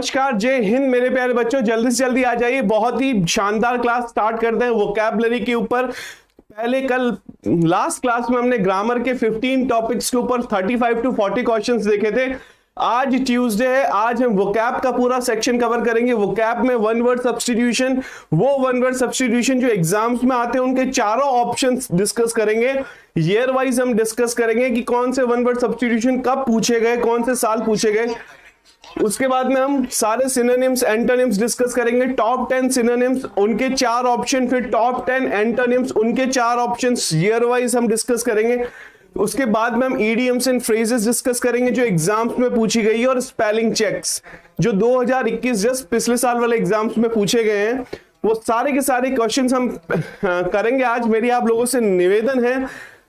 नमस्कार, जय हिंद मेरे प्यारे बच्चों। जल्दी से जल्दी आ जाइए, बहुत ही शानदार क्लास स्टार्ट करते हैं वोकैबुलरी के ऊपर। पहले कल लास्ट क्लास में हमने ग्रामर के 15 टॉपिक्स के ऊपर 35 to 40 क्वेश्चंस देखे थे। आज ट्यूसडे है, आज हम वोकैब का पूरा सेक्शन कवर करेंगे। वोकैब में वन वर्ड सब्स्टिट्यूशन, वो वन वर्ड सब्स्टिट्यूशन जो एग्जाम्स में आते हैं उनके चारों ऑप्शंस डिस्कस करेंगे। ईयर वाइज हम डिस्कस करेंगे कि कौन से वन वर्ड सब्स्टिट्यूशन कब पूछे गए, कौन से साल पूछे गए। उसके बाद में हम सारे सिनोनिम्स एंटोनिम्स डिस्कस करेंगे। टॉप 10 सिनोनिम्स, उनके 4 ऑप्शन, फिर टॉप 10 एंटोनिम्स, उनके 4 ऑप्शंस ईयर वाइज हम डिस्कस करेंगे। उसके बाद में हम ईडियम्स एंड फ्रेजेस डिस्कस करेंगे जो एग्जाम्स में पूछी गई है, और स्पेलिंग चेक्स जो 2021 जस्ट पिछले साल वाले एग्जाम्स में पूछे गए हैं, वो सारे के सारे क्वेश्चंस हम करेंगे आज। मेरी आप लोगों से निवेदन है,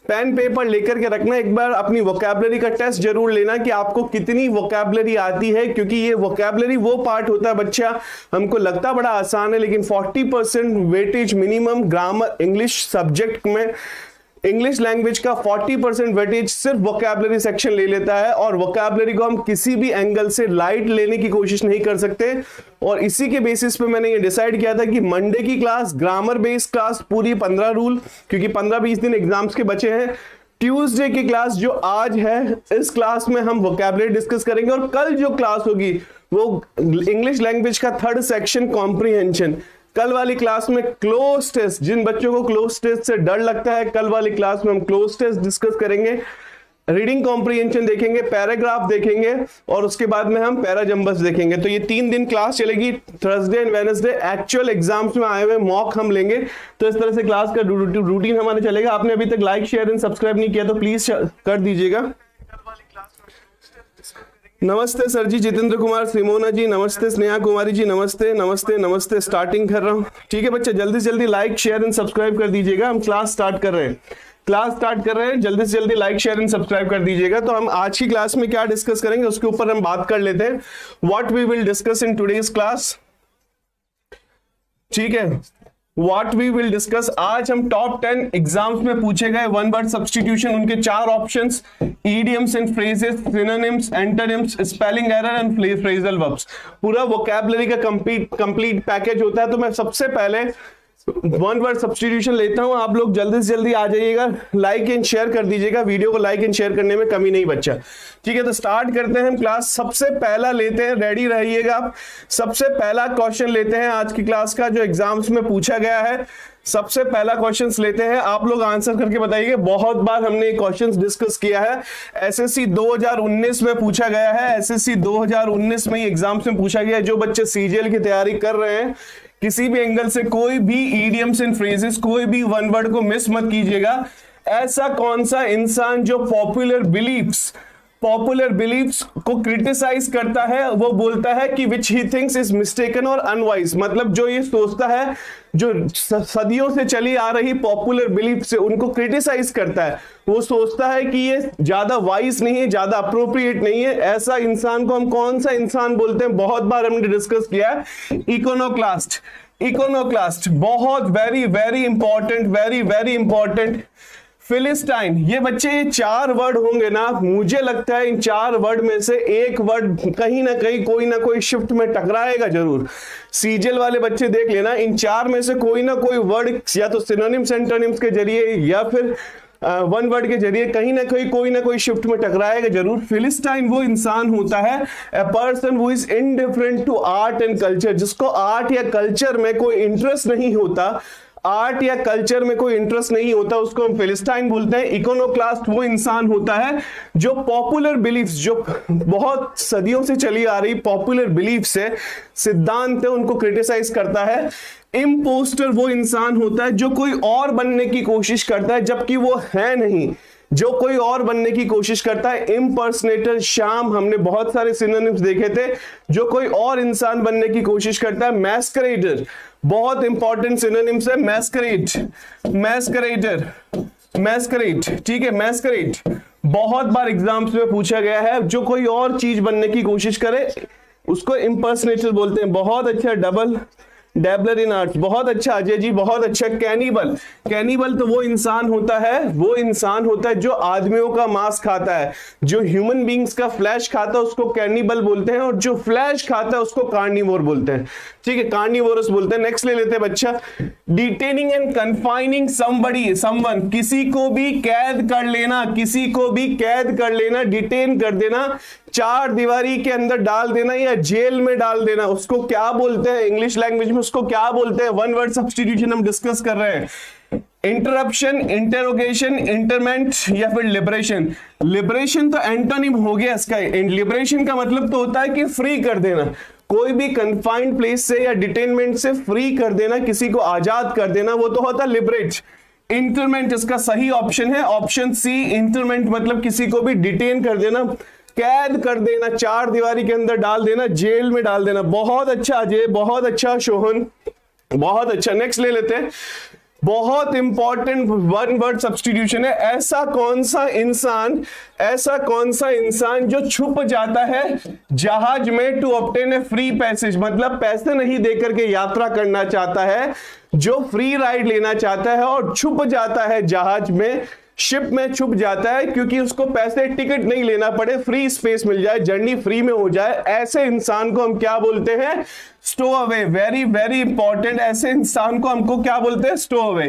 पेन पेपर लेकर के रखना, एक बार अपनी वोकैबुलरी का टेस्ट जरूर लेना कि आपको कितनी वोकैबुलरी आती है, क्योंकि ये वोकैबुलरी वो पार्ट होता है बच्चा, हमको लगता बड़ा आसान है लेकिन 40% weightage minimum grammar English subject में, इंग्लिश लैंग्वेज का 40% वेटेज सिर्फ वोकैबुलरी सेक्शन ले लेता है। और वोकैबुलरी को हम किसी भी एंगल से लाइट लेने की कोशिश नहीं कर सकते, और इसी के बेसिस पे मैंने ये डिसाइड किया था कि मंडे की क्लास ग्रामर बेस्ड क्लास पूरी 15 रूल, क्योंकि 15-20 दिन एग्जाम्स के बचे हैं। ट्यूसडे की क्लास जो आज है, इस क्लास में हम वोकैबुलरी डिस्कस करेंगे, और कल जो क्लास होगी वो इंग्लिश लैंग्वेज का 3rd सेक्शन कॉम्प्रिहेंशन। कल वाली क्लास में क्लोज टेस्ट, जिन बच्चों को क्लोज टेस्ट से डर लगता है, कल वाली क्लास में हम क्लोज टेस्ट डिस्कस करेंगे, रीडिंग कॉम्प्रिहेंशन देखेंगे, पैराग्राफ देखेंगे, और उसके बाद में हम पैराजंबस देखेंगे। तो ये 3 दिन क्लास चलेगी, Thursday and Wednesday actual exams में आए हुए मॉक हम लेंगे। तो इस तरह से क्लास का रूटीन हमारे चलेगा। आपने अभी तक लाइक शेयर एंड सब्सक्राइब नहीं किया तो प्लीज कर दीजिएगा। नमस्ते सर जी, जितेंद्र कुमार, श्रीमोना जी नमस्ते, स्नेहा कुमारी जी नमस्ते नमस्ते नमस्ते। स्टार्टिंग कर रहा हूँ, ठीक है बच्चे, जल्दी से जल्दी लाइक शेयर एंड सब्सक्राइब कर दीजिएगा। हम क्लास स्टार्ट कर रहे हैं, जल्दी से जल्दी लाइक शेयर एंड सब्सक्राइब कर दीजिएगा। तो हम आज की क्लास में क्या डिस्कस करेंगे उसके ऊपर हम बात कर लेते हैं। What we will discuss in today's class, ठीक है, व्हाट वी विल डिस्कस। आज हम टॉप 10 एग्जाम्स में पूछे गए वन वर्ड सब्स्टिट्यूशन, उनके 4 options, idioms and phrases, synonyms, antonyms, spelling error and phrasal verbs, पूरा वोकैबुलरी का कंप्लीट पैकेज होता है। तो मैं सबसे पहले वन वर्ड सब्स्टिट्यूशन लेता हूं, आप लोग जल्दी से जल्दी आ जाइएगा, लाइक एंड शेयर कर दीजिएगा। वीडियो को लाइक एंड शेयर करने में कमी नहीं बच्चा, ठीक है। तो स्टार्ट करते हैं हम क्लास। सबसे पहला लेते हैं, रेडी रहिएगा आप। सबसे पहला क्वेश्चन लेते हैं आज की क्लास का जो एग्जाम्स में पूछा गया है। सबसे पहला क्वेश्चन लेते हैं, आप लोग आंसर करके बताइए। बहुत बार हमने क्वेश्चन डिस्कस किया है, एसएससी 2019 में पूछा गया है, एसएससी 2019 में एग्जाम्स में पूछा गया है। जो बच्चे सीजीएल की तैयारी कर रहे हैं, किसी भी एंगल से कोई भी ईडियम्स एंड फ्रेजेस, कोई भी वन वर्ड को मिस मत कीजिएगा। ऐसा कौन सा इंसान जो पॉपुलर बिलीफ्स को क्रिटिसाइज करता है, वो बोलता है कि विच ही थिंक्स इज मिस्टेकन और अनवाइज, मतलब जो ये सोचता है, जो सदियों से चली आ रही पॉपुलर बिलीफ से उनको क्रिटिसाइज करता है, वो सोचता है कि ये ज्यादा वाइज नहीं है, ज्यादा अप्रोप्रिएट नहीं है, ऐसा इंसान को हम कौन सा इंसान बोलते हैं? बहुत बार हमने डिस्कस किया है, इकोनोक्लास्ट, बहुत वेरी इंपॉर्टेंट। फिलिस्टाइन, ये बच्चे ये 4 वर्ड होंगे ना, मुझे लगता है इन 4 वर्ड में से एक वर्ड कहीं ना कहीं कोई ना कोई शिफ्ट में टकराएगा जरूर। सीजीएल वाले बच्चे देख लेना, इन 4 में से कोई ना कोई वर्ड या तो सिनोनिम्स एंटोनिम्स के जरिए या फिर वन वर्ड के जरिए कहीं ना कहीं कोई ना कोई शिफ्ट में टकराएगा जरूर। फिलिस्टाइन वो इंसान होता है, a person who is indifferent to art and culture, जिसको आर्ट या कल्चर में कोई इंटरेस्ट नहीं होता, उसको हम फिलिस्टाइन बोलते हैं। इकोनोक्लास्ट वो इंसान होता है जो पॉपुलर बिलीफ्स, जो बहुत सदियों से चली आ रही पॉपुलर बिलीफ्स है, सिद्धांत है, उनको क्रिटिसाइज करता है। इम्पोस्टर वो इंसान होता है जो कोई और बनने की कोशिश करता है जबकि वो है नहीं, जो कोई और बनने की कोशिश करता है। इम्पर्सनेटर, शाम, हमने बहुत सारे सिनोनिम्स देखे थे, जो कोई और इंसान बनने की कोशिश करता है। मैस्करेडर, बहुत इंपॉर्टेंट सिनोनिम्स है। मैस्करेड, ठीक है, मैस्करेड बहुत बार एग्जाम्स में पूछा गया है, जो कोई और चीज बनने की कोशिश करे उसको इम्पर्सनेटर बोलते हैं। बहुत अच्छा, डैबलर इन आर्ट्स, बहुत अच्छा अजय जी, बहुत अच्छा। कैनिबल, कैनिबल तो वो इंसान होता है जो आदमियों का मांस खाता है, जो ह्यूमन बींग्स का फ्लैश खाता है उसको कैनिबल बोलते हैं, और जो फ्लैश खाता है उसको कार्निवोर बोलते हैं, ठीक है, कार्निवोरस बोलते हैं। नेक्स्ट ले लेते हैं बच्चा, detaining and confining somebody, someone, किसी को भी कैद कर लेना, किसी को भी कैद कर लेना, डिटेन कर देना, चार दीवारी के अंदर डाल देना या जेल में डाल देना, उसको क्या बोलते हैं इंग्लिश लैंग्वेज में, उसको क्या बोलते हैं? वन वर्ड सब्स्टिट्यूशन हम डिस्कस कर रहे हैं। इंटरप्शन, इंटेरोगेशन, इंटरमेंट या फिर लिबरेशन। लिबरेशन तो एंटोनिम हो गया इसका, लिबरेशन का मतलब तो होता है कि फ्री कर देना, कोई भी कंफाइंड प्लेस से या डिटेनमेंट से फ्री कर देना, किसी को आजाद कर देना, वो तो होता है लिबरेट। इंटरमेंट इसका सही ऑप्शन है, ऑप्शन सी, इंटरमेंट मतलब किसी को भी डिटेन कर देना, कैद कर देना, चार दीवारी के अंदर डाल देना, जेल में डाल देना। बहुत अच्छा अजय, बहुत अच्छा शोहन, बहुत अच्छा। नेक्स्ट ले लेते हैं, बहुत इंपॉर्टेंट वन वर्ड सब्स्टिट्यूशन है। ऐसा कौन सा इंसान जो छुप जाता है जहाज में to obtain a free passage, मतलब पैसे नहीं देकर के यात्रा करना चाहता है, जो फ्री राइड लेना चाहता है और छुप जाता है जहाज में, शिप में छुप जाता है क्योंकि उसको पैसे टिकट नहीं लेना पड़े, फ्री स्पेस मिल जाए, जर्नी फ्री में हो जाए, ऐसे इंसान को हम क्या बोलते हैं? स्टो अवे। वेरी वेरी इंपॉर्टेंट, ऐसे इंसान को हमको क्या बोलते हैं? स्टो अवे।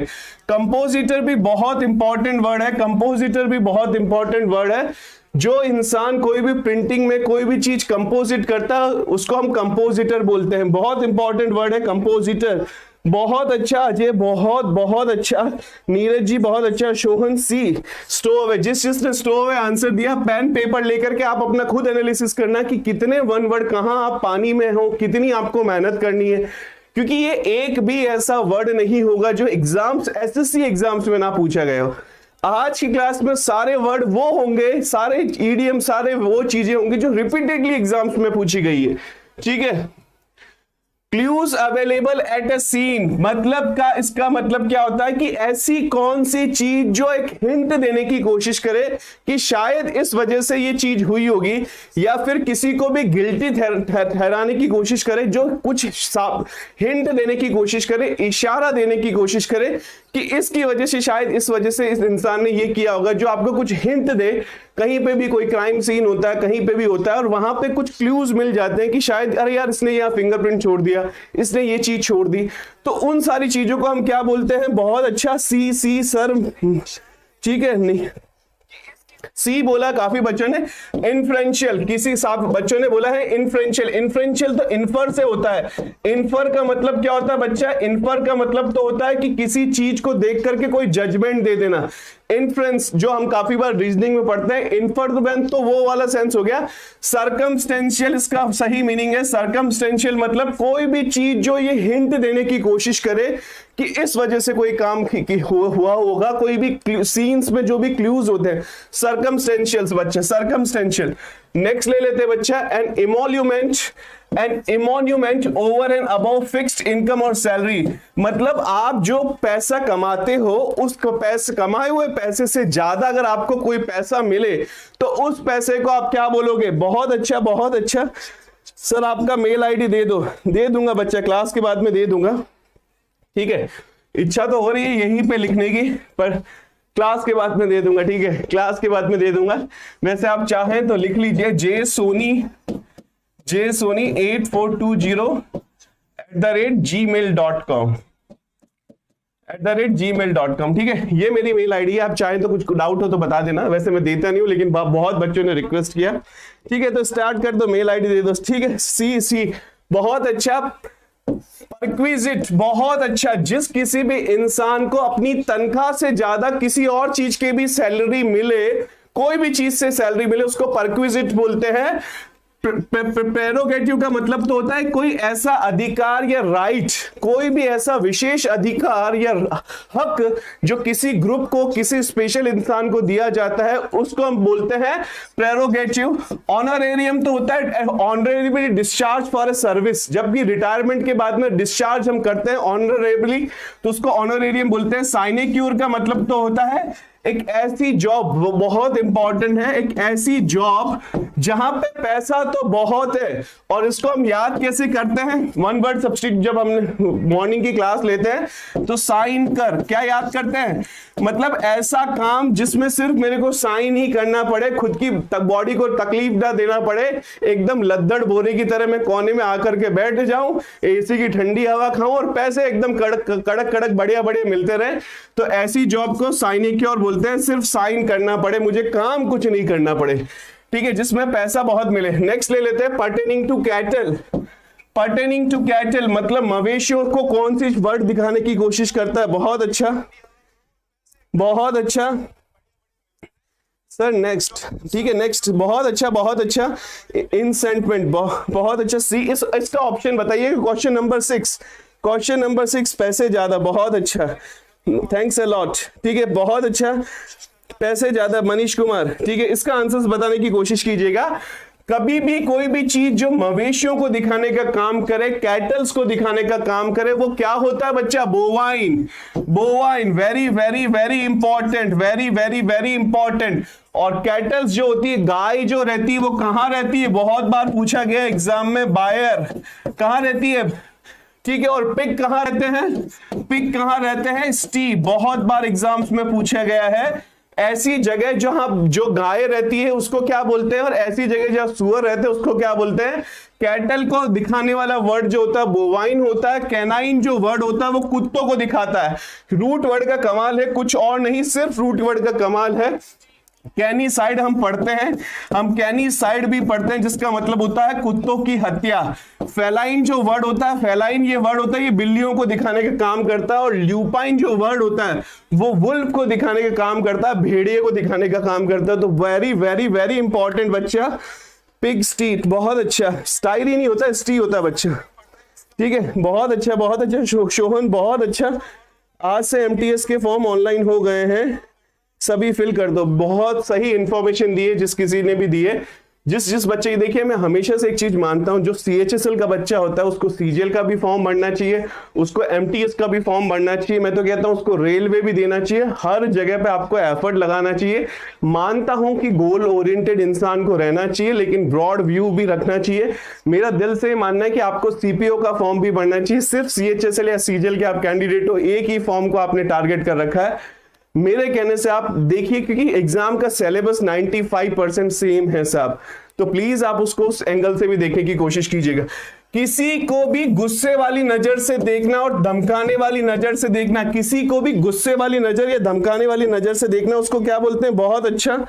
कंपोजिटर भी बहुत इंपॉर्टेंट वर्ड है, कंपोजिटर भी बहुत इंपॉर्टेंट वर्ड है। जो इंसान कोई भी प्रिंटिंग में कोई भी चीज कंपोजिट करता है उसको हम कंपोजिटर बोलते हैं, बहुत इंपॉर्टेंट वर्ड है कंपोजिटर। बहुत अच्छा अजय, बहुत बहुत अच्छा नीरज जी, बहुत अच्छा शोहन। सी, स्टोव है, जिसने स्टोव है आंसर दिया, पेन पेपर लेकर के आप अपना खुद एनालिसिस करना कि कितने वन वर्ड कहां आप पानी में हो, कितनी आपको मेहनत करनी है, क्योंकि ये एक भी ऐसा वर्ड नहीं होगा जो एग्जाम्स, एसएससी एग्जाम्स में ना पूछा गया हो। आज की क्लास में सारे वर्ड वो होंगे, सारे ईडीएम, सारे वो चीजें होंगी जो रिपीटेडली एग्जाम्स में पूछी गई है, ठीक है। Clues available at a scene, मतलब का इसका मतलब क्या होता है कि ऐसी कौन सी चीज जो एक हिंट देने की कोशिश करे कि शायद इस वजह से ये चीज हुई होगी, या फिर किसी को भी गिल्टी ठहराने की कोशिश करे, जो कुछ हिंट देने की कोशिश करे, इशारा देने की कोशिश करे कि इसकी वजह से, शायद इस वजह से इस इंसान ने ये किया होगा, जो आपको कुछ हिंट दे। कहीं पे भी कोई क्राइम सीन होता है, कहीं पे भी होता है और वहां पे कुछ क्लूज मिल जाते हैं कि शायद अरे यार इसने यहाँ फिंगरप्रिंट छोड़ दिया, इसने ये चीज छोड़ दी, तो उन सारी चीजों को हम क्या बोलते हैं? बहुत अच्छा, सी सर, ठीक है। नहीं, सी बोला काफी बच्चों ने। इन्फ्रेंशियल, किसी साफ बच्चों ने बोला है इन्फ्रेंशियल। इन्फ्रेंशियल तो इन्फर से होता है। इन्फर का मतलब क्या होता है बच्चा? इन्फर का मतलब तो होता है कि किसी चीज को देख करके कोई जजमेंट दे देना। इन्फ्रेंस जो हम काफी बार रीजनिंग में पढ़ते हैं, इन्फर तो वो वाला सेंस हो गया। सर्कमस्टेंशियल इसका सही मीनिंग है। सर्कमस्टेंशियल मतलब कोई भी चीज जो ये हिंट देने की कोशिश करे कि इस वजह से कोई काम हुआ होगा, कोई भी सीन्स में जो भी क्लूज होते हैं, सर्कमस्टेंशियल्स बच्चा, सर्कमस्टेंशियल। नेक्स्ट ले लेते हैं बच्चा, an emolument over and above fixed income और सैलरी, मतलब आप जो पैसा कमाते हो उस पैसे, कमाए हुए पैसे से ज्यादा अगर आपको कोई पैसा मिले तो उस पैसे को आप क्या बोलोगे? बहुत अच्छा, बहुत अच्छा सर, आपका मेल आईडी दे दो। दे दूंगा बच्चा, क्लास के बाद में दे दूंगा, ठीक है। इच्छा तो हो रही है यहीं पे लिखने की, पर क्लास के बाद में दे दूंगा, ठीक है, क्लास के बाद में दे दूंगा। वैसे आप चाहें तो लिख लीजिए jsoनी8420@gmail.com, ठीक है। ये मेरी मेल आईडी है, आप चाहें तो कुछ डाउट हो तो बता देना। वैसे मैं देता नहीं हूं, लेकिन बहुत बच्चों ने रिक्वेस्ट किया, ठीक है। तो स्टार्ट कर दो, मेल आईडी दे दो, ठीक है। सी बहुत अच्छा। परक्विजिट, बहुत अच्छा, जिस किसी भी इंसान को अपनी तनख्वाह से ज्यादा किसी और चीज के भी सैलरी मिले, कोई भी चीज से सैलरी मिले, उसको परक्विजिट बोलते हैं। प्रेरोगेटिव का मतलब तो होता है कोई ऐसा अधिकार या राइट, कोई भी ऐसा विशेष अधिकार या हक जो किसी ग्रुप को, किसी स्पेशल इंसान को दिया जाता है, उसको हम बोलते हैं प्रेरोगेटिव। ऑनरेरियम तो होता है honourably discharge for a service, जब भी रिटायरमेंट के बाद में डिस्चार्ज हम करते हैं ऑनरेबली, तो उसको ऑनरेरियम बोलते हैं। साइनेक्यूर का मतलब तो होता है एक ऐसी जॉब, वो बहुत इंपॉर्टेंट है, एक ऐसी जॉब जहां पे पैसा तो बहुत है। और इसको हम याद कैसे करते हैं? वन वर्ड सब्स्टिट्यूट जब हमने मॉर्निंग की क्लास लेते हैं तो साइन कर, क्या याद करते हैं? मतलब ऐसा काम जिसमें सिर्फ मेरे को साइन ही करना पड़े, खुद की बॉडी को तकलीफ ना देना पड़े, एकदम लद्दड़ बोरे की तरह मैं कोने में आकर के बैठ जाऊं, एसी की ठंडी हवा खाऊं और पैसे एकदम कड़क कड़क कड़क बढ़िया बढ़िया मिलते रहे। तो ऐसी जॉब को साइनेक्योर बोलते हैं, सिर्फ साइन करना पड़े, मुझे काम कुछ नहीं करना पड़े, ठीक है, जिसमें पैसा बहुत मिले। नेक्स्ट ले लेते हैं pertaining to cattle. Pertaining to cattle मतलब मवेशियों को कौन सी वर्ड दिखाने की कोशिश करता है? बहुत अच्छा, बहुत अच्छा सर, नेक्स्ट, ठीक है, नेक्स्ट, बहुत अच्छा, बहुत अच्छा, इंसेंटमेंट, बहुत अच्छा। सी इसका ऑप्शन बताइए, क्वेश्चन नंबर 6, क्वेश्चन नंबर 6, पैसे ज्यादा, बहुत अच्छा, थैंक्स अ लॉट, ठीक है, बहुत अच्छा, पैसे ज्यादा, मनीष कुमार, ठीक है। इसका आंसर्स बताने की कोशिश कीजिएगा। कभी भी कोई भी चीज जो मवेशियों को दिखाने का काम करे, कैटल्स को दिखाने का काम करे, वो क्या होता है बच्चा? Bovine, bovine, very very very important, very very very important. और कैटल्स जो होती है, गाय जो रहती है, वो कहां रहती है? बहुत बार पूछा गया एग्जाम में, बायर कहां रहती है, ठीक है। और पिग कहां रहते हैं? पिग कहां रहते हैं? स्टी, बहुत बार एग्जाम्स में पूछा गया है। ऐसी जगह जहां जो गाय रहती है उसको क्या बोलते हैं, और ऐसी जगह जहां सुअर रहते हैं उसको क्या बोलते हैं? कैटल को दिखाने वाला वर्ड जो होता है बोवाइन होता है। कैनाइन जो वर्ड होता है वो कुत्तों को दिखाता है। रूट वर्ड का कमाल है, कुछ और नहीं, सिर्फ रूट वर्ड का कमाल है। कैनी साइड हम पढ़ते हैं, हम कैनी साइड भी पढ़ते हैं, जिसका मतलब होता है कुत्तों की हत्या। फेलाइन जो वर्ड होता है, फेलाइन ये वर्ड होता है, ये बिल्लियों को दिखाने का काम करता है। और ल्यूपाइन जो वर्ड होता है वो वुल्फ को दिखाने का काम करता है, भेड़िए को दिखाने का काम करता है। तो वेरी वेरी वेरी इंपॉर्टेंट बच्चा, पिग स्टीट, बहुत अच्छा, स्टाइल ही नहीं होता, स्टी होता है बच्चा, ठीक है, बहुत अच्छा, बहुत अच्छा। शोहन, बहुत अच्छा। आज से एमटीएस के फॉर्म ऑनलाइन हो गए हैं, सभी फिल कर दो। बहुत सही इंफॉर्मेशन दी है जिस किसी ने भी दी है, जिस बच्चे की। देखिए, मैं हमेशा से एक चीज मानता हूं, जो सीएचएसएल का बच्चा होता है उसको सीजीएल का भी फॉर्म भरना चाहिए, उसको एमटीएस का भी फॉर्म भरना चाहिए, मैं तो कहता हूं उसको रेलवे भी देना चाहिए। हर जगह पे आपको एफर्ट लगाना चाहिए। मानता हूं कि गोल ओरिएंटेड इंसान को रहना चाहिए, लेकिन ब्रॉड व्यू भी रखना चाहिए। मेरा दिल से मानना है कि आपको सीपीओ का फॉर्म भी भरना चाहिए। सिर्फ सीएचएसएल या सीजीएल के आप कैंडिडेट हो, एक ही फॉर्म को आपने टारगेट कर रखा है। मेरे कहने से आप देखिए, क्योंकि एग्जाम का सिलेबस 95% सेम है साहब, तो प्लीज आप उसको उस एंगल से भी देखने की कोशिश कीजिएगा। किसी को भी गुस्से वाली नजर से देखना और धमकाने वाली नजर से देखना, किसी को भी गुस्से वाली नजर या धमकाने वाली नजर से देखना, उसको क्या बोलते हैं? बहुत अच्छा,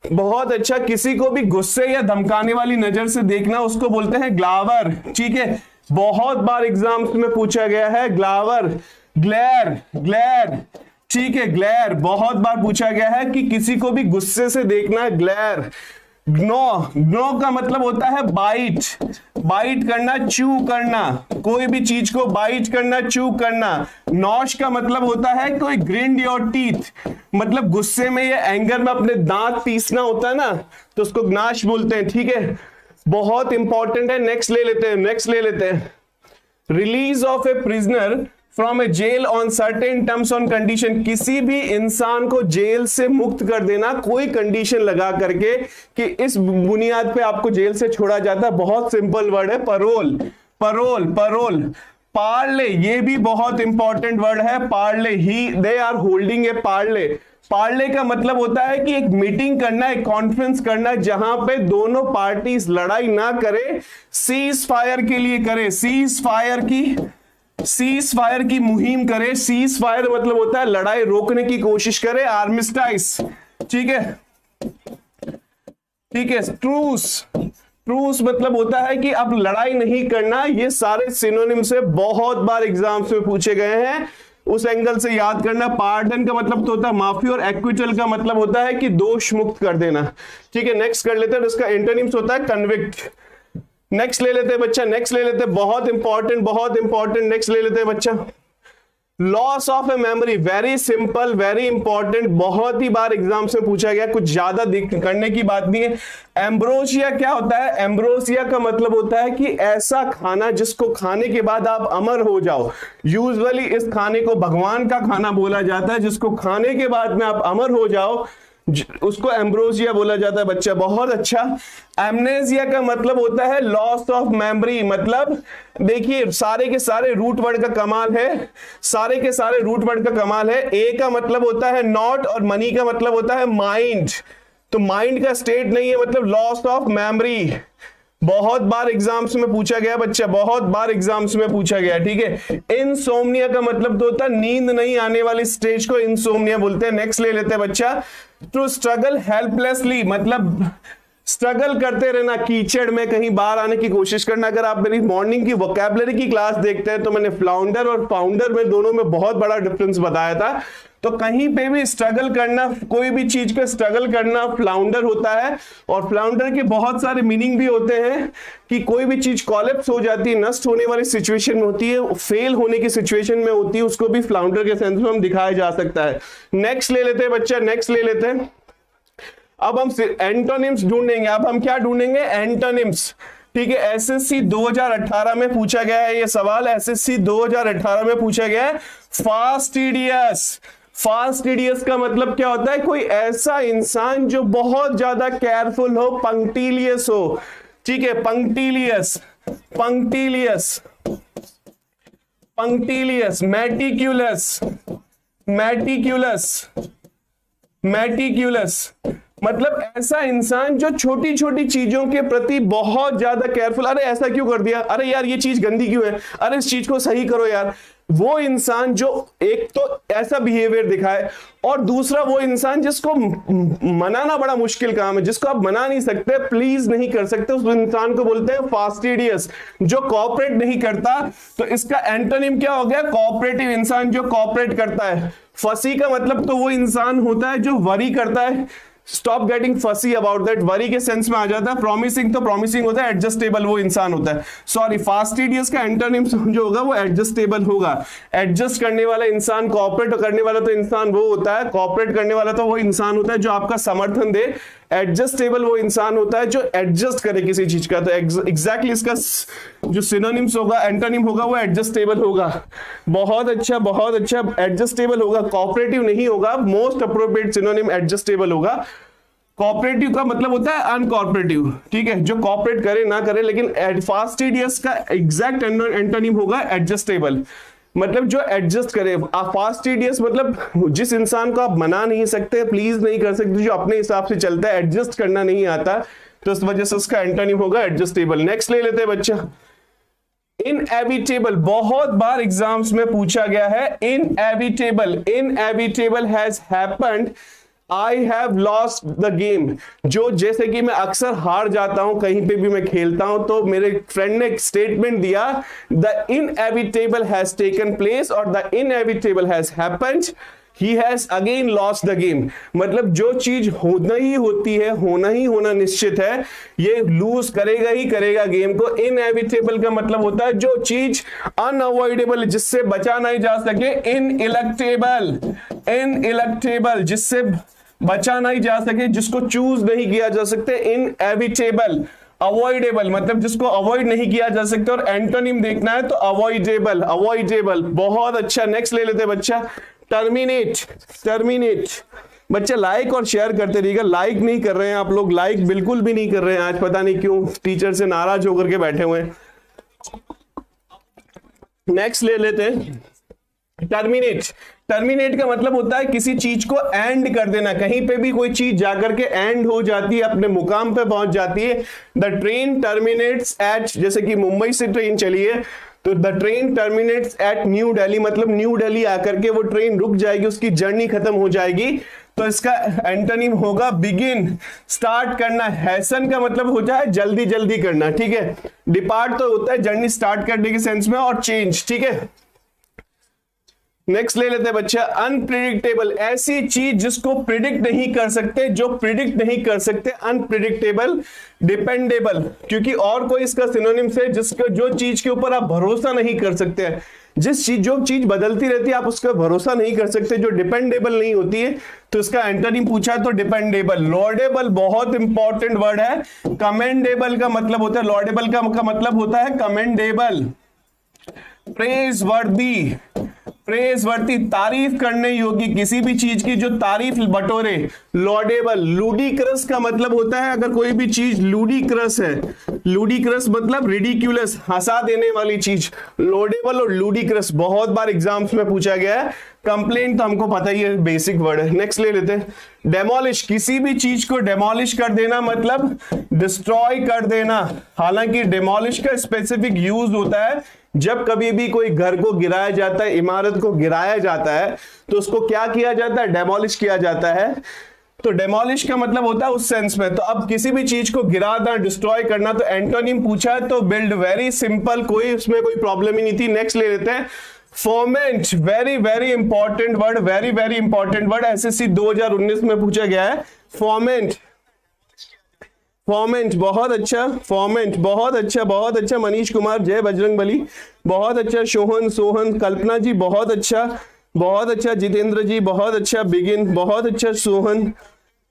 बहुत अच्छा। किसी को भी गुस्से या धमकाने वाली नजर से देखना उसको बोलते हैं ग्लावर, ठीक है। बहुत बार एग्जाम्स में पूछा गया है ग्लावर, ग्लेयर, ग्लेयर, ठीक है, ग्लेयर बहुत बार पूछा गया है कि किसी को भी गुस्से से देखना, ग्लेयर। ग्नो, ग्नो का मतलब होता है बाइट, बाइट करना, च्यू करना, कोई भी चीज को बाइट करना, च्यू करना। नॉश का मतलब होता है कोई ग्रिंड योर टीथ, मतलब गुस्से में या एंगर में अपने दांत पीसना होता है ना, तो उसको ग्नाश बोलते हैं, ठीक है, बहुत इंपॉर्टेंट है। नेक्स्ट ले लेते हैं, नेक्स्ट ले लेते हैं। Release of a prisoner from a jail on certain terms on condition, किसी भी इंसान को जेल से मुक्त कर देना कोई कंडीशन लगा करके कि इस बुनियाद पे आपको जेल से छोड़ा जाता है। बहुत सिंपल वर्ड है, परोल, परोल, परोल। पार्ले, ये भी बहुत इंपॉर्टेंट वर्ड है, parley, he they are holding a parley. Parley का मतलब होता है कि एक मीटिंग करना, एक कॉन्फ्रेंस करना, जहां पे दोनों पार्टीज लड़ाई ना करे, सीज फायर के लिए करे, सीज फायर की मुहिम करे। सीज फायर मतलब होता है लड़ाई रोकने की कोशिश करे, आर्मिस्टाइस, ठीक है, ठीक है। ट्रूस, ट्रूस मतलब होता है कि अब लड़ाई नहीं करना। ये सारे सिनोनिम से बहुत बार एग्जाम्स में पूछे गए हैं, उस एंगल से याद करना। पार्डन का मतलब तो होता है माफी, और एक्विटल का मतलब होता है कि दोष मुक्त कर देना, ठीक है। नेक्स्ट कर लेते हैं, इसका एंटोनिम्स होता है कन्विक्ट। नेक्स्ट ले लेते हैं बच्चा, नेक्स्ट ले लेते हैं, बहुत इंपॉर्टेंट, बहुत इंपॉर्टेंट। नेक्स्ट ले लेते हैं बच्चा, loss of a memory, very simple, very important, बहुत ही बार एग्जाम से पूछा गया, कुछ ज्यादा करने की बात नहीं है। एम्ब्रोसिया क्या होता है? एम्ब्रोसिया का मतलब होता है कि ऐसा खाना जिसको खाने के बाद आप अमर हो जाओ। यूजुअली इस खाने को भगवान का खाना बोला जाता है, जिसको खाने के बाद में आप अमर हो जाओ उसको एम्ब्रोसिया बोला जाता है बच्चा। बहुत अच्छा। एमनेसिया का मतलब होता है लॉस ऑफ मेमोरी। मतलब देखिए सारे के सारे रूट वर्ड का कमाल है, सारे के सारे रूट वर्ड का कमाल है। ए का मतलब होता है नॉट और मनी का मतलब होता है माइंड, तो माइंड का स्टेट नहीं है, मतलब लॉस ऑफ मेमोरी। बहुत बार एग्जाम्स में पूछा गया बच्चा, बहुत बार एग्जाम्स में पूछा गया, ठीक है। इनसोम्निया का मतलब तो होता है नींद नहीं आने वाली स्टेज को इनसोम्निया बोलते हैं। नेक्स्ट ले लेते हैं बच्चा। टू स्ट्रगल हेल्पलेसली, मतलब स्ट्रगल करते रहना, कीचड़ में कहीं बाहर आने की कोशिश करना। अगर आप मेरी मॉर्निंग की वोकैबुलरी की क्लास देखते हैं तो मैंने फ्लाउंडर और फाउंडर में दोनों में बहुत बड़ा डिफरेंस बताया था। तो कहीं पे भी स्ट्रगल करना, कोई भी चीज का स्ट्रगल करना फ्लाउंडर होता है। और फ्लाउंडर के बहुत सारे मीनिंग भी होते हैं कि कोई भी चीज कॉलेप्स हो जाती है, नष्ट होने वाली सिचुएशन में होती है, फेल होने की सिचुएशन में होती है, उसको भी फ्लाउंडर के सेंस में हम दिखाया जा सकता है। नेक्स्ट ले लेते हैं बच्चा, नेक्स्ट ले लेते हैं। अब हम एंटोनिम्स ढूंढेंगे। अब हम क्या ढूंढेंगे? एंटोनिम्स, ठीक है। एसएससी 2018 में पूछा गया है ये सवाल, एसएससी 2018 में पूछा गया है। फास्टिडियस, फास्टिडियस का मतलब क्या होता है? कोई ऐसा इंसान जो बहुत ज्यादा केयरफुल हो, पंक्टिलियस हो, ठीक है। पंक्टिलियस, पंक्टिलियस, पंक्टिलियस, मेटिक्यूलस, मेटिक्यूलस, मेटिक्यूलस मतलब ऐसा इंसान जो छोटी छोटी चीजों के प्रति बहुत ज्यादा केयरफुल। अरे ऐसा क्यों कर दिया, अरे यार ये चीज गंदी क्यों है, अरे इस चीज को सही करो यार। वो इंसान जो एक तो ऐसा बिहेवियर दिखाए, और दूसरा वो इंसान जिसको मनाना बड़ा मुश्किल काम है, जिसको आप मना नहीं सकते, प्लीज नहीं कर सकते, उस इंसान को बोलते हैं फास्टिडियस, जो कोऑपरेट नहीं करता। तो इसका एंटोनिम क्या हो गया? कोऑपरेटिव इंसान, जो कोऑपरेट करता है। फसी का मतलब तो वो इंसान होता है जो वरी करता है। स्टॉप गेटिंग फसी अबाउट दैट, वरी के सेंस में आ जाता है। प्रॉमिसिंग तो प्रॉमिसिंग होता है, एडजस्टेबल वो इंसान होता है। सॉरी, फास्टिडियस का एंटोनिम जो होगा वो एडजस्टेबल होगा। एडजस्ट करने वाला इंसान, कोऑपरेट करने वाला तो इंसान वो होता है, कोऑपरेट करने वाला तो वो इंसान होता है जो आपका समर्थन दे। एडजस्टेबल वो इंसान होता है जो एडजस्ट करे किसी चीज का। तो एग्जैक्टली इसका जो सिनोनिम्स होगा, एंटोनिम होगा, वो एडजस्टेबल होगा। बहुत अच्छा, बहुत अच्छा, एडजस्टेबल होगा, कोऑपरेटिव नहीं होगा। मोस्ट अप्रोप्रिएट सिनोनिम एडजस्टेबल होगा। कोऑपरेटिव का मतलब होता है अनकोऑपरेटिव, ठीक है, जो कोऑपरेट करे ना करे। लेकिन फास्टिडियस का एग्जैक्ट एंटोनिम होगा एडजस्टेबल, मतलब जो एडजस्ट करे। फास्टिडियस मतलब जिस इंसान को आप मना नहीं सकते, प्लीज नहीं कर सकते, जो अपने हिसाब से चलता है, एडजस्ट करना नहीं आता, तो इस वजह से उसका एंटोनिम होगा एडजस्टेबल। नेक्स्ट ले लेते हैं बच्चा। इनएविटेबल, बहुत बार एग्जाम्स में पूछा गया है। Inevitable, inevitable has happened, I have lost the game. जो जैसे कि मैं अक्सर हार जाता हूं, कहीं पे भी मैं खेलता हूं, तो मेरे फ्रेंड ने एक स्टेटमेंट दिया, the inevitable has taken place और the inevitable has happened, he has again lost the game. मतलब जो चीज होना ही होती है, होना ही होना निश्चित है, ये लूज करेगा ही करेगा गेम को। इनएविटेबल का मतलब होता है जो चीज अनअवॉइडेबल, जिससे बचा नहीं जा सके। इनइलेक्टेबल, इनइलेक्टेबल जिससे बचा नहीं जा सके, जिसको चूज नहीं किया जा सकते। इनएविटेबल, अवॉइडेबल मतलब जिसको अवॉइड नहीं किया जा सकता। और एंटोनिम देखना है तो अवॉइडेबल, अवॉइडेबल। बहुत अच्छा, नेक्स्ट ले लेते बच्चा। Terminate, terminate. बच्चा लाइक और शेयर करते रहिएगा। लाइक नहीं कर रहे हैं आप लोग, लाइक बिल्कुल भी नहीं कर रहे हैं आज, पता नहीं क्यों, टीचर से नाराज होकर के बैठे हुए हैं। नेक्स्ट ले लेते हैं टर्मिनेट। टर्मिनेट का मतलब होता है किसी चीज को एंड कर देना। कहीं पे भी कोई चीज जाकर के एंड हो जाती है, अपने मुकाम पे पहुंच जाती है। द ट्रेन टर्मिनेट्स एट, जैसे कि मुंबई से ट्रेन चली है तो the train terminates at new Delhi, मतलब न्यू दिल्ली आकर के वो ट्रेन रुक जाएगी, उसकी जर्नी खत्म हो जाएगी। तो इसका एंटोनिम होगा बिगिन, स्टार्ट करना। हैसन का मतलब होता है जल्दी जल्दी करना, ठीक है। डिपार्ट तो होता है जर्नी स्टार्ट करने के सेंस में, और चेंज, ठीक है। नेक्स्ट ले लेते हैं बच्चा, अनप्रिडिक्टेबल, ऐसी चीज जिसको प्रिडिक्ट नहीं कर सकते, जो प्रिडिक्ट नहीं कर सकते, अनप्रिडिक्टेबल। डिपेंडेबल, क्योंकि और कोई इसका सिनोनिम्स है जिसका, जो चीज के ऊपर आप भरोसा नहीं कर सकते हैं, जो चीज बदलती रहती है आप उसका भरोसा नहीं कर सकते, जो डिपेंडेबल नहीं होती है, तो इसका एंटोनिम पूछा तो डिपेंडेबल। लॉर्डेबल बहुत इंपॉर्टेंट वर्ड है। कमेंडेबल का मतलब होता है, लॉर्डेबल का मतलब होता है कमेंडेबल, प्रेज वर्दी, प्रेज वर्दी, तारीफ करने योग्य, किसी भी चीज की जो तारीफ बटोरे, लॉर्डेबल। लूडिक्रस का मतलब होता है अगर कोई भी चीज लूडिक्रस है, लूडिक्रस मतलब रिडिक्यूलस, हंसा देने वाली चीज, लॉर्डेबल और लूडिक्रस बहुत बार एग्जाम्स में पूछा गया है। कंप्लेंट तो हमको पता ही है, बेसिक वर्ड है। नेक्स्ट ले लेते हैं, डेमोलिश, किसी भी चीज को डेमोलिश कर देना मतलब डिस्ट्रॉय कर देना। हालांकि डेमोलिश का स्पेसिफिक यूज होता है जब कभी भी कोई घर को गिराया जाता है, इमारत को गिराया जाता है, तो उसको क्या किया जाता है, डेमोलिश किया जाता है। तो डेमोलिश का मतलब होता है उस सेंस में। तो अब किसी भी चीज को गिराना, डिस्ट्रॉय करना, तो एंटोनिम पूछा है तो बिल्ड, वेरी सिंपल, कोई उसमें कोई प्रॉब्लम ही नहीं थी। नेक्स्ट ले लेते हैं, foment, very very important word, very very important word, SSC 2019 में पूछा गया है। फोमेंट, फॉर्मेंट बहुत अच्छा, फॉर्मेंट बहुत अच्छा, बहुत अच्छा। मनीष कुमार, जय बजरंगबली, बहुत अच्छा। सोहन, सोहन, कल्पना जी बहुत अच्छा, बहुत अच्छा। जितेंद्र जी बहुत अच्छा। बिगिन बहुत अच्छा। सोहन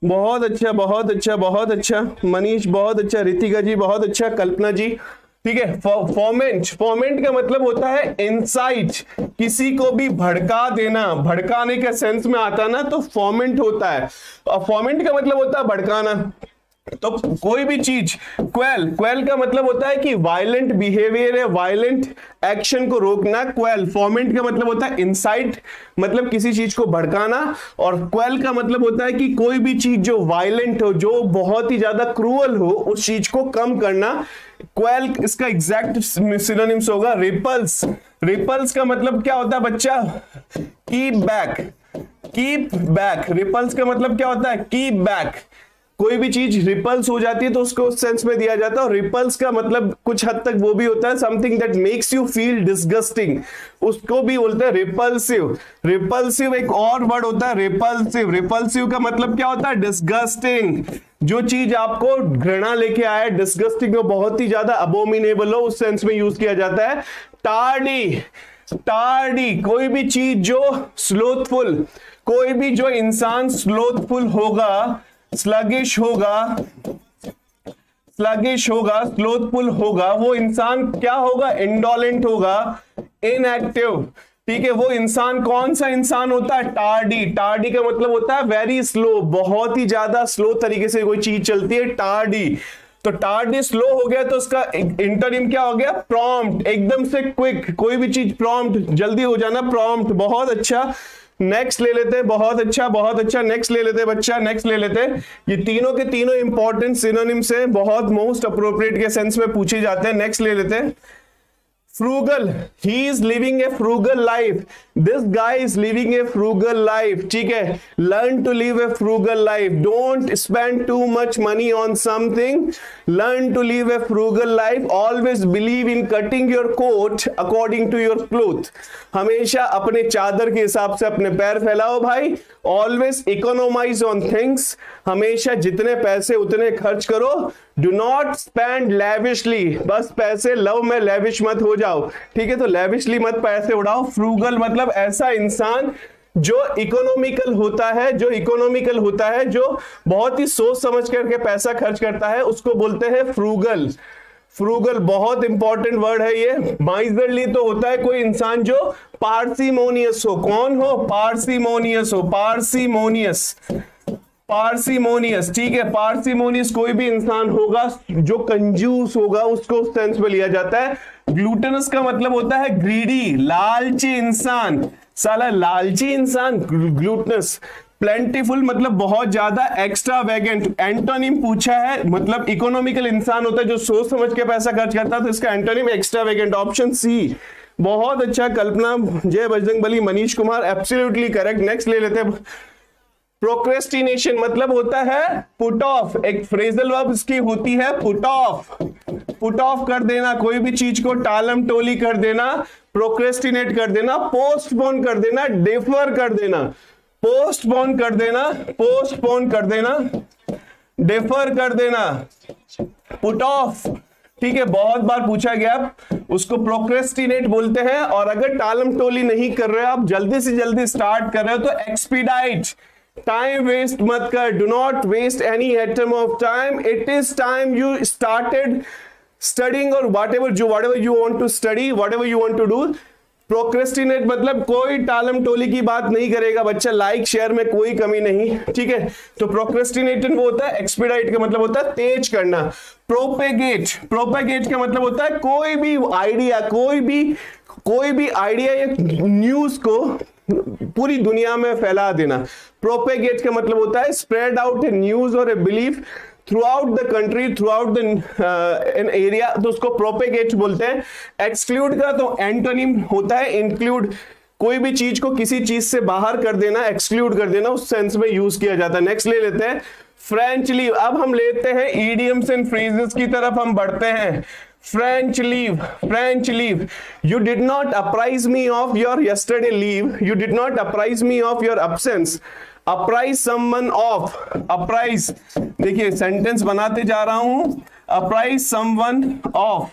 बहुत अच्छा, बहुत अच्छा, बहुत अच्छा। मनीष बहुत अच्छा। रितिका जी बहुत अच्छा। कल्पना जी, ठीक है। फॉर्मेंट, फॉर्मेंट का मतलब होता है इंसाइट, किसी को भी भड़का देना, भड़काने के सेंस में आता ना तो फॉर्मेंट होता है। और फॉर्मेंट का मतलब होता है भड़काना। तो कोई भी चीज, क्वेल, क्वेल का मतलब होता है कि वायलेंट बिहेवियर है, वायलेंट एक्शन को रोकना। क्वेल, फॉर्मेंट का मतलब होता है इंसाइट, मतलब किसी चीज को भड़काना। और क्वेल का मतलब होता है कि कोई भी चीज जो वायलेंट हो, जो बहुत ही ज्यादा क्रूअल हो, उस चीज को कम करना। क्वेल इसका एग्जैक्ट सिनोनिम्स होगा रिपल्स। रिपल्स का मतलब क्या होता है बच्चा, keep back, keep back. Repulse का मतलब क्या होता है, कीप बैक। कोई भी चीज रिपल्स हो जाती है तो उसको उस सेंस में दिया जाता है। और रिपल्स का मतलब कुछ हद तक वो भी होता है, something that makes you feel disgusting, उसको भी बोलते हैं रिपल्सिव। रिपल्सिव एक और वर्ड होता है रिपल्सिव। रिपल्सिव का मतलब क्या होता है, डिस्गस्टिंग। जो चीज आपको घृणा लेके आया, डिस्गस्टिंग हो, बहुत ही ज्यादा अबोमिनेबल हो, उस सेंस में यूज किया जाता है। टार्डी, टार्डी, कोई भी चीज जो स्लोथफुल, कोई भी जो इंसान स्लोथफुल होगा, स्लगिश होगा, स्लगिश होगा, स्लोथफुल होगा, वो इंसान क्या होगा, इंडोलेंट होगा, इनएक्टिव। ठीक है, वो इंसान कौन सा इंसान होता है, टार्डी। टार्डी का मतलब होता है वेरी स्लो, बहुत ही ज्यादा स्लो तरीके से कोई चीज चलती है, टार्डी। तो टार्डी स्लो हो गया तो उसका इंटरनिम क्या हो गया, प्रॉम्प्ट, एकदम से क्विक, कोई भी चीज प्रॉम्प्ट, जल्दी हो जाना, प्रॉम्प्ट। बहुत अच्छा। नेक्स्ट ले लेते हैं, बहुत अच्छा, बहुत अच्छा। नेक्स्ट ले लेते हैं बच्चा, नेक्स्ट ले लेते हैं। ये तीनों के तीनों इंपॉर्टेंट सिनोनिम्स हैं, बहुत मोस्ट अप्रोप्रिएट के सेंस में पूछे जाते हैं। नेक्स्ट ले लेते हैं, frugal, he is living a frugal life, this guy is living a frugal life। ठीक है, learn to live a frugal life, don't spend too much money on something, learn to live a frugal life, always believe in cutting your coat according to your cloth। हमेशा अपने चादर के हिसाब से अपने पैर फैलाओ भाई, always economize on things, हमेशा जितने पैसे उतने खर्च करो, do not spend lavishly, बस पैसे लव में लेविश मत हो जाओ, ठीक है। तो लेविशली मत पैसे उड़ाओ। फ्रूगल मतलब ऐसा इंसान जो इकोनॉमिकल होता है, जो इकोनॉमिकल होता है, जो बहुत ही सोच समझ करके पैसा खर्च करता है, उसको बोलते हैं फ्रूगल। फ्रूगल बहुत इंपॉर्टेंट वर्ड है ये। माइजरली तो होता है कोई इंसान जो पार्सिमोनियस हो, कौन हो, पार्सिमोनियस हो, पार्सिमोनियस, पार्सिमोनियस, ठीक है। पार्सिमोनियस कोई भी इंसान होगा जो कंजूस होगा, उसको उस सेंस में लिया जाता है। ग्लूटेनस का मतलब होता है ग्रीडी, लालची इंसान, साला लालची इंसान, ग्लूटेनस। प्लेंटीफुल मतलब बहुत ज्यादा, एक्स्ट्रावेगेंट एंटोनिम पूछा है, मतलब इकोनॉमिकल इंसान होता है जो सोच समझ के पैसा खर्च करता है, तो इसका एंटोनिम एक्स्ट्रावेगेंट, ऑप्शन सी। बहुत अच्छा, कल्पना, जय Bajrangbali, Manish Kumar, absolutely correct. Next ले लेते हैं, प्रोक्रेस्टिनेशन मतलब होता है पुट ऑफ, एक फ्रेजल वर्ब इसकी होती है पुट ऑफ, पुट ऑफ कर देना, कोई भी चीज को टालम टोली कर देना, प्रोक्रेस्टिनेट कर देना, पोस्टपोन कर देना, डिफर कर देना, पोस्टपोन कर देना, पोस्टपोन कर देना, डिफर कर देना, पुट ऑफ। ठीक है, बहुत बार पूछा गया, उसको प्रोक्रेस्टिनेट बोलते हैं। और अगर टालम टोली नहीं कर रहे हो, आप जल्दी से जल्दी स्टार्ट कर रहे हो, तो एक्सपीडाइट, टाइम वेस्ट मत कर, do not waste any atom of time, it is time you started studying और whatever you want to study, whatever you want to do। Procrastinate मतलब कोई टालम टोली की बात नहीं करेगा बच्चा, लाइक शेयर में कोई कमी नहीं। ठीक है, तो प्रोक्रेस्टिनेट वो होता है, एक्सपीडाइट का मतलब होता है तेज करना। प्रोपेगेट, प्रोपेगेट का मतलब होता है कोई भी आइडिया, कोई भी आइडिया या न्यूज को पूरी दुनिया में फैला देना। प्रोपेगेट का मतलब होता है स्प्रेड आउट ए न्यूज और a belief through out the country, through out the an area, तो उसको प्रोपेगेट बोलते हैं। एक्सक्लूड का तो एंटोनिम होता है इंक्लूड, कोई भी चीज को किसी चीज से बाहर कर देना, एक्सक्लूड कर देना, उस सेंस में यूज किया जाता है। नेक्स्ट ले लेते हैं फ्रेंच लीव। अब हम लेते हैं इडियम्स एंड फ्रेजेस की तरफ हम बढ़ते हैं। French leave, French leave. You did not apprise me of your yesterday leave. You did not apprise me of your absence. Apprise someone of, apprise, देखिए सेंटेंस बनाते जा रहा हूं, apprise someone of।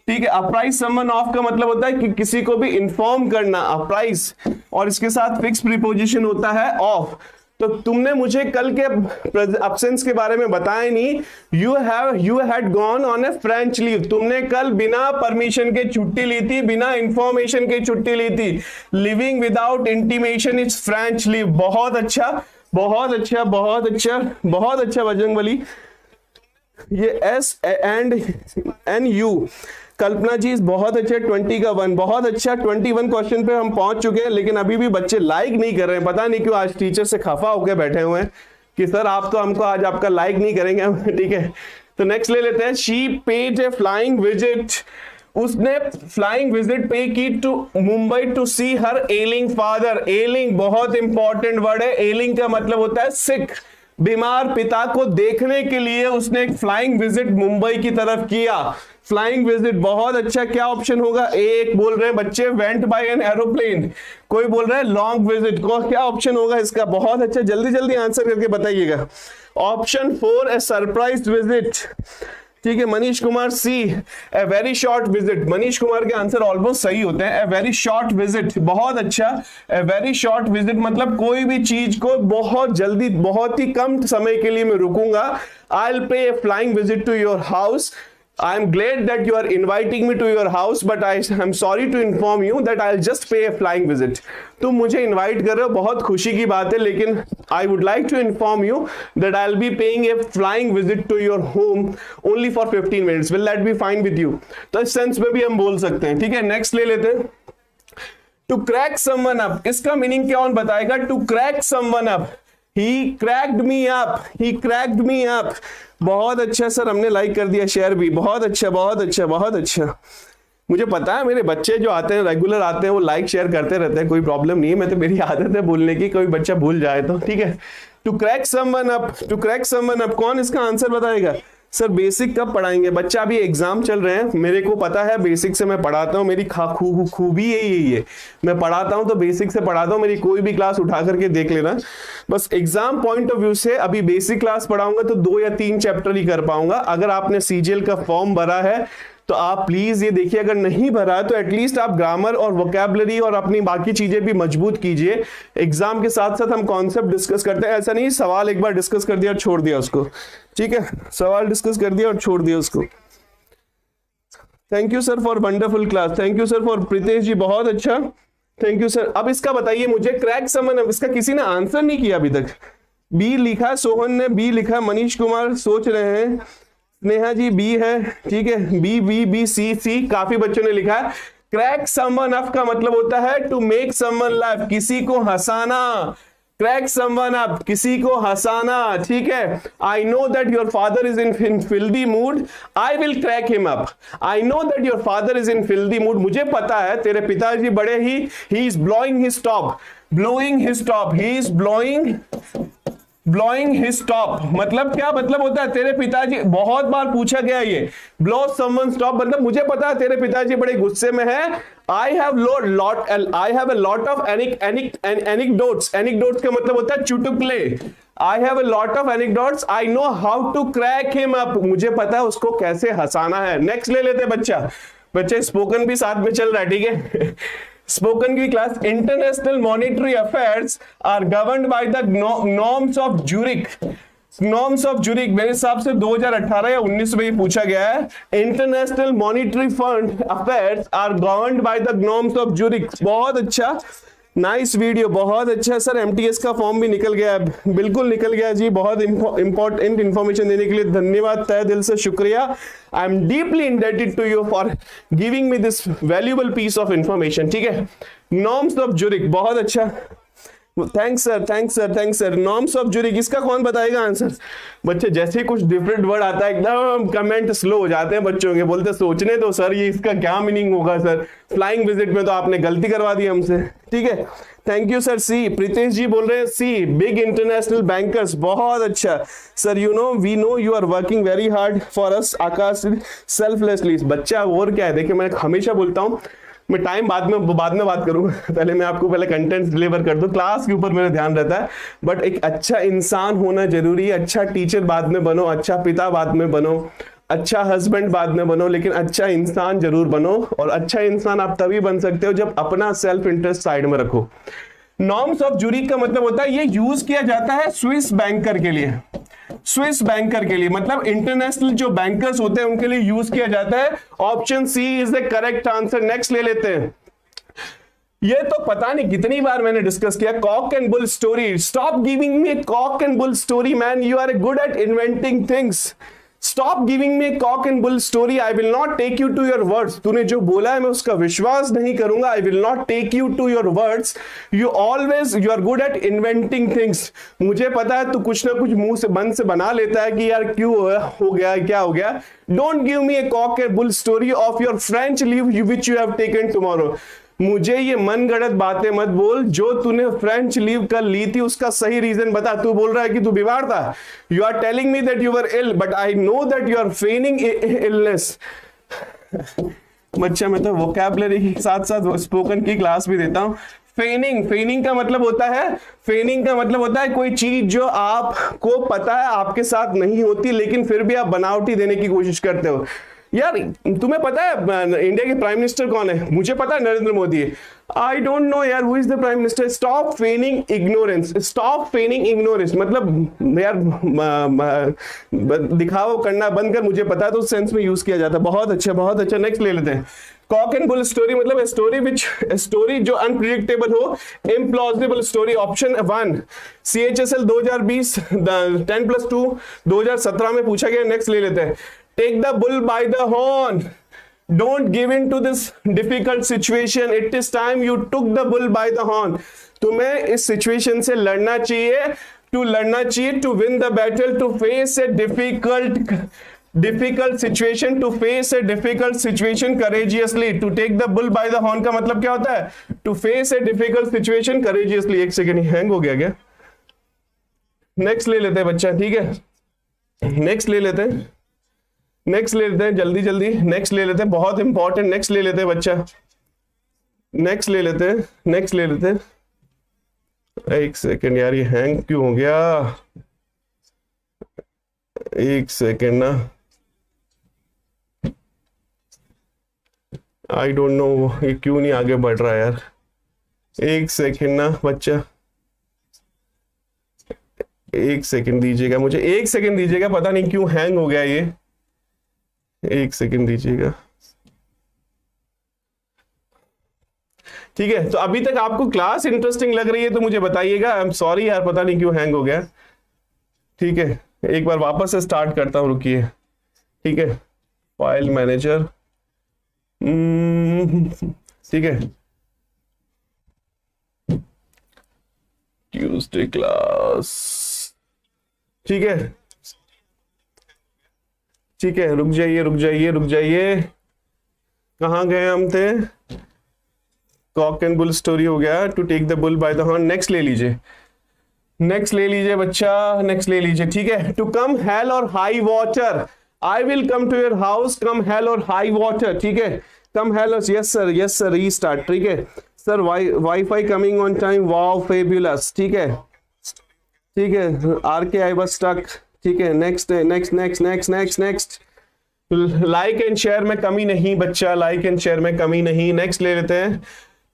ठीक है, apprise someone of का मतलब होता है कि किसी को भी इन्फॉर्म करना, apprise, और इसके साथ फिक्स प्रीपोजिशन होता है of। तो तुमने मुझे कल के एब्सेंस के बारे में बताया नहीं। You had gone on A French leave, तुमने कल बिना परमिशन के छुट्टी ली थी, बिना इंफॉर्मेशन के छुट्टी ली थी। Living without intimation is French leave. बहुत अच्छा, बहुत अच्छा, बहुत अच्छा, बहुत अच्छा बजरंगबली। ये एस एंड एन यू, कल्पना जी बहुत अच्छे, 20 का 1 बहुत अच्छा। 21 क्वेश्चन पे हम पहुंच चुके हैं, लेकिन अभी भी बच्चे लाइक नहीं कर रहे हैं, पता नहीं क्यों। आज टीचर से खफा होकर बैठे हुए हैं कि सर आप तो हमको आज आपका लाइक नहीं करेंगे। ठीक है, तो नेक्स्ट ले लेते हैं। She paid a flying visit, उसने फ्लाइंग विजिट पे की to Mumbai to see her ailing father. Ailing बहुत इंपॉर्टेंट वर्ड है। एलिंग का मतलब होता है सिक, बीमार पिता को देखने के लिए उसने एक फ्लाइंग विजिट मुंबई की तरफ किया। फ्लाइंग विजिट बहुत अच्छा। क्या ऑप्शन होगा? एक बोल रहे हैं बच्चे वेंट बाय एन एरोप्लेन, कोई बोल रहा है लॉन्ग विजिट को। क्या ऑप्शन होगा इसका? बहुत अच्छा, जल्दी जल्दी आंसर करके बताइएगा। Option 4 a surprise visit. ठीक है, Manish Kumar C a very short visit. Manish Kumar के आंसर ऑलमोस्ट सही होते हैं। ए वेरी शॉर्ट विजिट, बहुत अच्छा। ए वेरी शॉर्ट विजिट मतलब कोई भी चीज को बहुत जल्दी, बहुत ही कम समय के लिए मैं रुकूंगा। I will pay a flying visit to your house. I am glad that you are inviting me to your house, but I am sorry to inform you that I'll just pay a flying visit. तुम मुझे invite कर रहे हो, बहुत खुशी की बात है, लेकिन I would like to inform you that I'll be paying a flying visit to your home only for 15 minutes. Will that be fine with you? तो इस सेंस में भी हम बोल सकते हैं। ठीक है, नेक्स्ट ले लेते हैं। To crack someone up, इसका मीनिंग क्या कौन बताएगा? To crack someone up, he cracked me up, he cracked me up। बहुत अच्छा सर, हमने लाइक कर दिया, शेयर भी। बहुत अच्छा, बहुत अच्छा, बहुत अच्छा। मुझे पता है मेरे बच्चे जो आते हैं, रेगुलर आते हैं, वो लाइक शेयर करते रहते हैं, कोई प्रॉब्लम नहीं है। मैं तो, मेरी आदत है बोलने की, कोई बच्चा भूल जाए तो। ठीक है, to crack someone up, to crack someone up, कौन इसका आंसर बताएगा? सर बेसिक कब पढ़ाएंगे? बच्चा अभी एग्जाम चल रहे हैं, मेरे को पता है बेसिक से मैं पढ़ाता हूँ, मेरी खूबी यही है, मैं पढ़ाता हूँ तो बेसिक से पढ़ाता हूँ। मेरी कोई भी क्लास उठा करके देख लेना। बस एग्जाम पॉइंट ऑफ व्यू से अभी बेसिक क्लास पढ़ाऊंगा तो 2 या 3 चैप्टर ही कर पाऊंगा। अगर आपने सीजीएल का फॉर्म भरा है तो आप प्लीज ये देखिए, अगर नहीं भरा है तो एटलीस्ट आप ग्रामर और वोकैबुलरी और अपनी बाकी चीजें भी मजबूत कीजिए। एग्जाम के साथ साथ हम कॉन्सेप्ट डिस्कस करते हैं, ऐसा नहीं सवाल एक बार डिस्कस कर दिया और छोड़ दिया उसको। ठीक है, सवाल डिस्कस कर दिया और छोड़ दिया उसको। Thank you sir for wonderful class, thank you sir for Preetesh ji, बहुत अच्छा, थैंक यू सर। अब इसका बताइए मुझे, क्रैक समवन, इसका किसी ने आंसर नहीं किया अभी तक। बी लिखा, सोहन ने बी लिखा, मनीष कुमार सोच रहे हैं, नेहा जी बी है। ठीक है, बी बी बी सी सी, काफी बच्चों ने लिखा है। क्रैक समवन अप का मतलब होता है टू मेक समवन लाफ, किसी को हंसाना। क्रैक समवन अप, किसी को हंसाना। ठीक है, आई know that your father is in filthy mood, I will crack him up. I know that your father is in filthy mood, मुझे पता है तेरे पिताजी बड़े he is blowing his top, blowing his top, he is blowing blowing his top मतलब क्या मतलब होता है? तेरे पिताजी, बहुत बार पूछा गया ये, ब्लो समवन्स टॉप मतलब मुझे पता है तेरे पिताजी बड़े गुस्से में है। I have a lot of anecdotes. Anecdotes का मतलब होता है चुटकुले। I have a lot of anecdotes, I know how to crack him up, मुझे पता है उसको कैसे हंसाना है। नेक्स्ट ले लेते बच्चे स्पोकन भी साथ में चल रहा है, ठीक है। स्पोकन की class, international monetary affairs are governed by the norms of Zurich. Norms of Zurich मेरे हिसाब से 2018 या 19 में ये पूछा गया है। International monetary fund affairs are governed by the norms of Zurich. बहुत अच्छा, नाइस वीडियो, बहुत अच्छा सर। एमटीएस का फॉर्म भी निकल गया, बिल्कुल निकल गया जी। बहुत इंपॉर्टेंट इंफॉर्मेशन देने के लिए धन्यवाद, तहे दिल से शुक्रिया। I am deeply indebted to you for giving me this valuable piece of information, ठीक है। नॉर्म्स ऑफ ज्यूरिक, बहुत अच्छा, thanks sir. Norms of Zurich, इसका कौन बताएगा आंसर? बच्चे जैसे ही कुछ डिफरेंट वर्ड आता है एकदम कमेंट स्लो हो जाते हैं बच्चों के, बोलते सोचने तो सर ये इसका क्या मीनिंग होगा सर, फ्लाइंग विजिट में तो आपने गलती करवा दी हमसे, ठीक है। Thank you sir. See Preetesh ji बोल रहे हैं, सी बिग इंटरनेशनल बैंकर्स, बहुत अच्छा sir. We know you are working very hard for us Akash selflessly. बच्चा और क्या है, देखिए मैं हमेशा बोलता हूँ, मैं टाइम बाद में बात करूंगा, पहले मैं आपको पहले कंटेंट डिलीवर कर दूं, क्लास के ऊपर मेरा ध्यान रहता है। बट एक अच्छा इंसान होना जरूरी है। अच्छा टीचर बाद में बनो, अच्छा पिता बाद में बनो, अच्छा हस्बैंड बाद में बनो, लेकिन अच्छा इंसान जरूर बनो। और अच्छा इंसान आप तभी बन सकते हो जब अपना सेल्फ इंटरेस्ट साइड में रखो। नॉर्म्स ऑफ ज्यूरिक का मतलब होता है, ये यूज किया जाता है स्विस बैंकर के लिए। स्विस बैंकर के लिए मतलब इंटरनेशनल जो बैंकर्स होते हैं उनके लिए यूज किया जाता है। Option C is the correct answer. Next ले लेते हैं। ये तो पता नहीं कितनी बार मैंने डिस्कस किया, cock and bull story. Stop giving me cock and bull story man, you are good at inventing things. Stop giving me a cock and bull story. I will not take you to your words. तूने जो बोला है मैं उसका विश्वास नहीं करूंगा। I will not take you to your words. You are good at inventing things. मुझे पता है तू कुछ ना कुछ मुंह से बन से बना लेता है कि यार क्यों हो गया, क्या हो गया। Don't give me a cock and bull story of your French leave which you have taken tomorrow. मुझे ये मन गढ़ंत बातें मत बोल। जो तूने फ्रेंच लीव कल ली थी उसका सही रीजन बता। तू बोल रहा है कि तू बीमार था। You are telling me that you were ill but I know that you are feigning illness. बच्चा मैं तो वोकैबुलरी के साथ साथ स्पोकन की क्लास भी देता हूँ। फेनिंग का मतलब होता है कोई चीज जो आपको पता है आपके साथ नहीं होती लेकिन फिर भी आप बनावटी देने की कोशिश करते हो। यार तुम्हें पता है इंडिया के प्राइम मिनिस्टर कौन है? मुझे पता है नरेंद्र मोदी है। आई डोंट नो यार who is the prime minister. Stop फेनिंग ignorance मतलब यार दिखावा करना बंद कर, मुझे पता है तो उस सेंस में यूज किया जाता है। बहुत अच्छा। नेक्स्ट ले लेते हैं। कॉक एंड बुल स्टोरी मतलब स्टोरी जो अनप्रिडिक्टेबल हो, इम्प्लॉजिबल स्टोरी। ऑप्शन 1 CHSL 2020 10+2 2017 में पूछा गया। नेक्स्ट ले लेते हैं। Take the bull by the horn. Don't give in to this difficult situation. It is time you took the bull by the horn. तुम्हें इस सिचुएशन से लड़ना चाहिए to win the battle, to face a difficult situation, to face a difficult situation courageously. To take the bull by the horn का मतलब क्या होता है? To face a difficult situation courageously. एक सेकेंड, हैंग हो गया क्या? नेक्स्ट ले लेते हैं बच्चा, ठीक है। नेक्स्ट ले लेते हैं जल्दी। नेक्स्ट ले लेते हैं, बहुत इंपॉर्टेंट। नेक्स्ट ले लेते हैं बच्चा, नेक्स्ट ले लेते हैं। एक सेकेंड यार, ये हैंग क्यों हो गया? एक सेकेंड ना, आई डोंट नो ये क्यों नहीं आगे बढ़ रहा यार। एक सेकेंड ना बच्चा, एक सेकेंड दीजिएगा मुझे, एक सेकेंड दीजिएगा, पता नहीं क्यों हैंग हो गया ये। एक सेकंड दीजिएगा, ठीक है। तो अभी तक आपको क्लास इंटरेस्टिंग लग रही है तो मुझे बताइएगा। आई एम सॉरी यार, पता नहीं क्यों हैंग हो गया। ठीक है, एक बार वापस से स्टार्ट करता हूं, रुकिए। ठीक है, फाइल मैनेजर, ठीक है, ट्यूसडे क्लास, ठीक है, ठीक है। रुक जाइए, कहाँ गए हम थे? कॉक एंड बुल स्टोरी हो गया, to take the bull by the horn. Next ले लीजिए, नेक्स्ट ले लीजिए बच्चा, नेक्स्ट ले लीजिए, ठीक है। To come hell or high water, I will come to your house, come hell or high water, ठीक है। Come hell, yes sir, restart, ठीक है sir. WiFi coming on time, wow fabulous, ठीक है, ठीक है। आरके आई वाज स्टक, ठीक है। Next next next next next next. Like and share में कमी नहीं बच्चा, लाइक एंड शेयर में कमी नहीं। नेक्स्ट ले लेते हैं।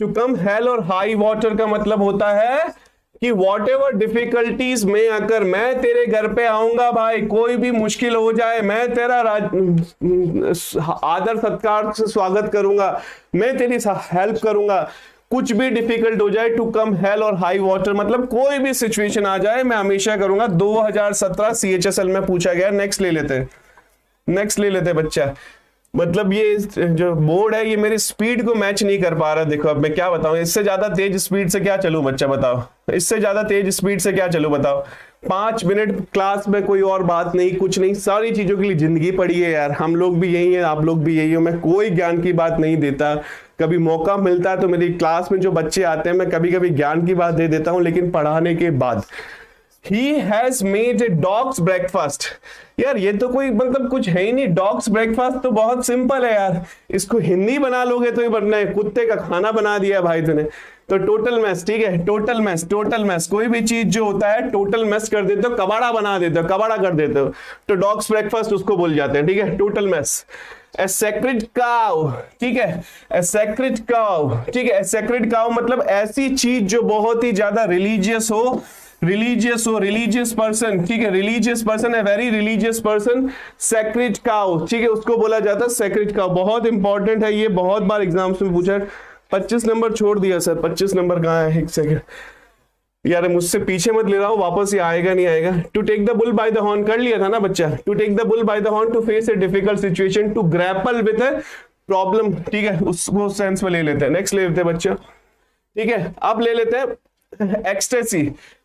To come hell or high water का मतलब होता है कि वॉट एवर डिफिकल्टीज में आकर मैं तेरे घर पे आऊंगा भाई, कोई भी मुश्किल हो जाए मैं तेरा आदर सत्कार से स्वागत करूंगा, मैं तेरी हेल्प करूंगा, कुछ भी डिफिकल्ट हो जाए। To come hell or high water मतलब कोई भी सिचुएशन आ जाए मैं हमेशा करूंगा। 2017 CHSL में पूछा गया। नेक्स्ट ले लेते हैं, नेक्स्ट ले लेते हैं बच्चा। मतलब ये जो बोर्ड है ये मेरी स्पीड को मैच नहीं कर पा रहा। देखो अब मैं क्या बताऊं, इससे ज्यादा तेज स्पीड से क्या चलूं बच्चा बताओ, इससे ज्यादा तेज स्पीड से क्या चलूं बताओ। 5 मिनट क्लास में कोई और बात नहीं, कुछ नहीं, सारी चीजों के लिए जिंदगी पड़ी है यार। हम लोग भी यही है, आप लोग भी यही हो। मैं कोई ज्ञान की बात नहीं देता, कभी मौका मिलता है तो मेरी क्लास में जो बच्चे आते हैं मैं कभी कभी ज्ञान की बात दे देता हूं, लेकिन पढ़ाने के बाद। He has made a dog's breakfast। यार ये तो कोई मतलब कुछ है ही नहीं। डॉग्स ब्रेकफास्ट तो बहुत सिंपल है यार, इसको हिंदी बना लोगे तो ही बनना है। कुत्ते का खाना बना दिया भाई तूने। तो टोटल मैस, ठीक है, टोटल मैस, टोटल मैस। कोई भी चीज जो होता है टोटल मैस कर देते हो, कबाड़ा बना देते हो, कबाड़ा कर देते हो, तो डॉग्स ब्रेकफास्ट उसको बोल जाते हैं, ठीक है, टोटल मैस। ए सेक्रेड काउ, ठीक है, ए सेक्रेड काउ, ठीक है। ए सेक्रेड काउ मतलब ऐसी चीज जो बहुत ही ज्यादा रिलीजियस हो, रिलीजियस पर्सन, ठीक है, रिलीजियस पर्सन, है very religious person. Sacred cow, ठीक है, उसको बोला जाता है सेक्रेड काउ। बहुत इंपॉर्टेंट है ये, बहुत बार एग्जाम्स में पूछा है। 25 नंबर छोड़ दिया सर, 25 नंबर कहाँ है, एक सेकंड यार, मुझसे पीछे मत ले रहा हूं, वापस ये आएगा नहीं आएगा। To take the bull by the horn कर लिया था ना बच्चा। To take the bull by the horn, to face a difficult situation, to grapple with a problem, ठीक है, उसको सेंस में ले लेते हैं। नेक्स्ट ले लेते हैं बच्चा, ठीक है। अब ले लेते हैं एक्सटेसी।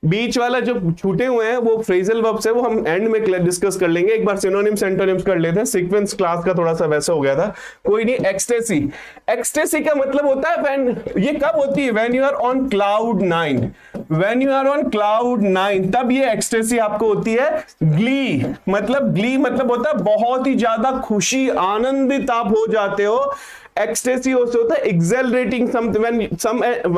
बीच वाला जो छूटे हुए हैं वो फ्रेजल वर्ब्स है, वो हम एंड में डिस्कस कर लेंगे। एक बार सिनोनिम्स एंटोनिम्स कर लेते हैं, सीक्वेंस क्लास का थोड़ा सा वैसा हो गया था, कोई नहीं। एक्सटेसी, एक्सटेसी का मतलब होता है व्हेन, ये कब होती है, when you are on cloud 9, when you are on cloud 9 तब ये एक्सटेसी आपको होती है। ग्ली मतलब होता है बहुत ही ज्यादा खुशी, आनंदित आप हो जाते हो। Ecstasy also होता है exhilarating,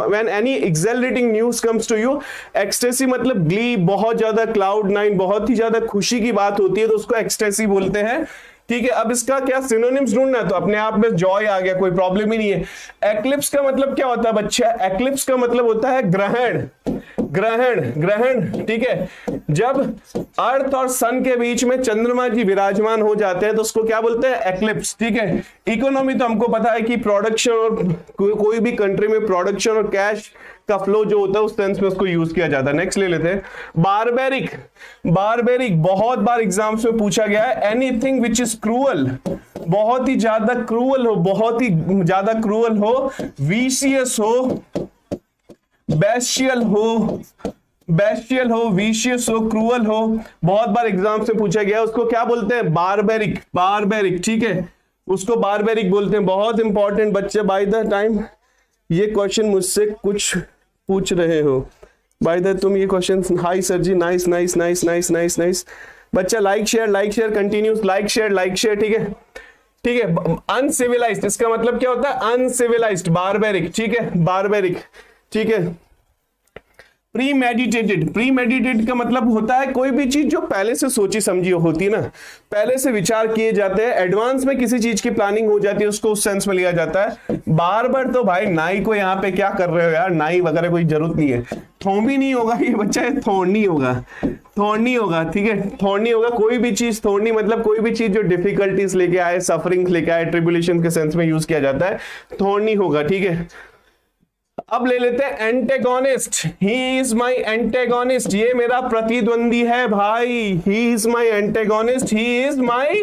when any exhilarating news comes to you। ecstasy मतलब glee, बहुत ज्यादा cloud 9, बहुत ही ज्यादा खुशी की बात होती है तो उसको ecstasy बोलते हैं, ठीक है। अब इसका क्या सिनोनिम्स ढूंढना है तो अपने आप में जॉय आ गया, कोई प्रॉब्लम ही नहीं है। एक्लिप्स का मतलब क्या होता है बच्चा, एक्लिप्स का मतलब होता है ग्रहण, ग्रहण, ठीक है। जब अर्थ और सन के बीच में चंद्रमा जी विराजमान हो जाते हैं तो उसको क्या बोलते हैं, एक्लिप्स, ठीक है। इकोनॉमी तो हमको पता है कि प्रोडक्शन और कोई भी कंट्री में प्रोडक्शन और कैश का फ्लो जो होता है उस सेंस में उसको यूज किया जाता है। नेक्स्ट ले लेते हैं बारबेरिक। बारबेरिक बहुत बार एग्जाम्स में पूछा गया है। एनीथिंग विच इज क्रूअल, बहुत ही ज्यादा क्रूअल हो, बहुत ही ज्यादा क्रूअल हो। विशियस हो, बेस्टियल हो, विशियस हो, क्रूअल हो, बहुत बार एग्जाम से पूछा गया। उसको क्या बोलते हैं, बारबेरिक, बारबेरिक, ठीक है, उसको बारबेरिक बोलते हैं। बहुत इंपॉर्टेंट बच्चे, बाय द टाइम ये क्वेश्चन मुझसे कुछ पूछ रहे हो, बाय द तुम ये question, hi sir ji, nice nice nice nice nice nice बच्चा। Like share continues, like share, ठीक है, ठीक है। अनसिविलाइज्ड, इसका मतलब क्या होता है, अनसिविलाइज्ड, बारबेरिक, ठीक है, बारबेरिक, ठीक है। प्रीमेडिटेटेड का मतलब होता है कोई भी चीज जो पहले से सोची समझी होती है ना, पहले से विचार किए जाते हैं, एडवांस में किसी चीज की प्लानिंग हो जाती है, उसको उस सेंस में लिया जाता है। बार तो भाई नाई को यहाँ पे क्या कर रहे हो यार, नाई वगैरह कोई जरूरत नहीं है। थोड़ी नहीं होगा ये बच्चा, थोड़नी होगा, ठीक है, थोड़नी होगा। कोई भी चीज थोड़नी मतलब कोई भी चीज जो डिफिकल्टीज लेके आए, सफरिंग लेके आए, ट्रिब्यूलेशन के सेंस में यूज किया जाता है, थोड़नी होगा, ठीक है। अब ले लेते हैं antagonist. He is my antagonist, ये मेरा प्रतिद्वंदी है भाई। He is my antagonist, he is my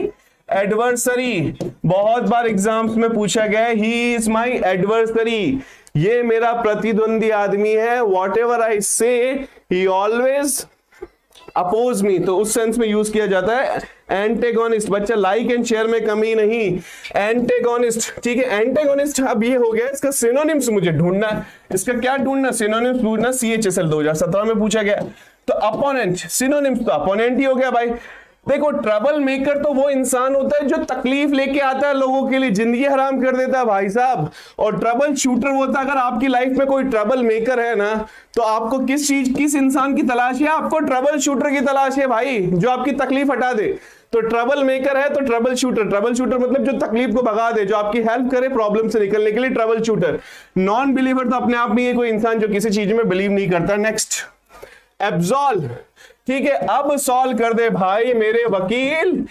adversary. बहुत बार एग्जाम्स में पूछा गया है, ही इज माई एडवर्सरी, ये मेरा प्रतिद्वंदी आदमी है। वॉट एवर आई से ही ऑलवेज अपोज मी, तो उस सेंस में यूज किया जाता है एंटेगोनिस्ट। बच्चा लाइक एंड शेयर में कमी नहीं, एंटेगोनिस्ट, ठीक है, एंटेगोनिस्ट। अब ये हो गया, इसका सिनोनिम्स मुझे ढूंढना है। इसका क्या ढूंढना, सिनोनिम्स ढूंढना। CHSL 2017 में पूछा गया। तो अपोनेंट, सिनोनिम्स तो अपोनेंट ही हो गया भाई। देखो ट्रबल मेकर तो वो इंसान होता है जो तकलीफ लेके आता है लोगों के लिए, जिंदगी हराम कर देता है भाई साहब। और ट्रबल शूटर होता है, अगर आपकी लाइफ में कोई ट्रबल मेकर है ना, तो आपको किस इंसान की तलाश है? आपको ट्रबल शूटर की तलाश है भाई, जो आपकी तकलीफ हटा दे। तो ट्रबल मेकर है तो ट्रबल शूटर मतलब जो तकलीफ को भगा दे, जो आपकी हेल्प करे प्रॉब्लम से निकलने के लिए, ट्रबल शूटर। नॉन बिलीवर तो अपने आप में ये कोई इंसान जो किसी चीज में बिलीव नहीं करता। नेक्स्ट एब्सॉल्व, ठीक है, अब सॉल्व कर दे भाई मेरे वकील।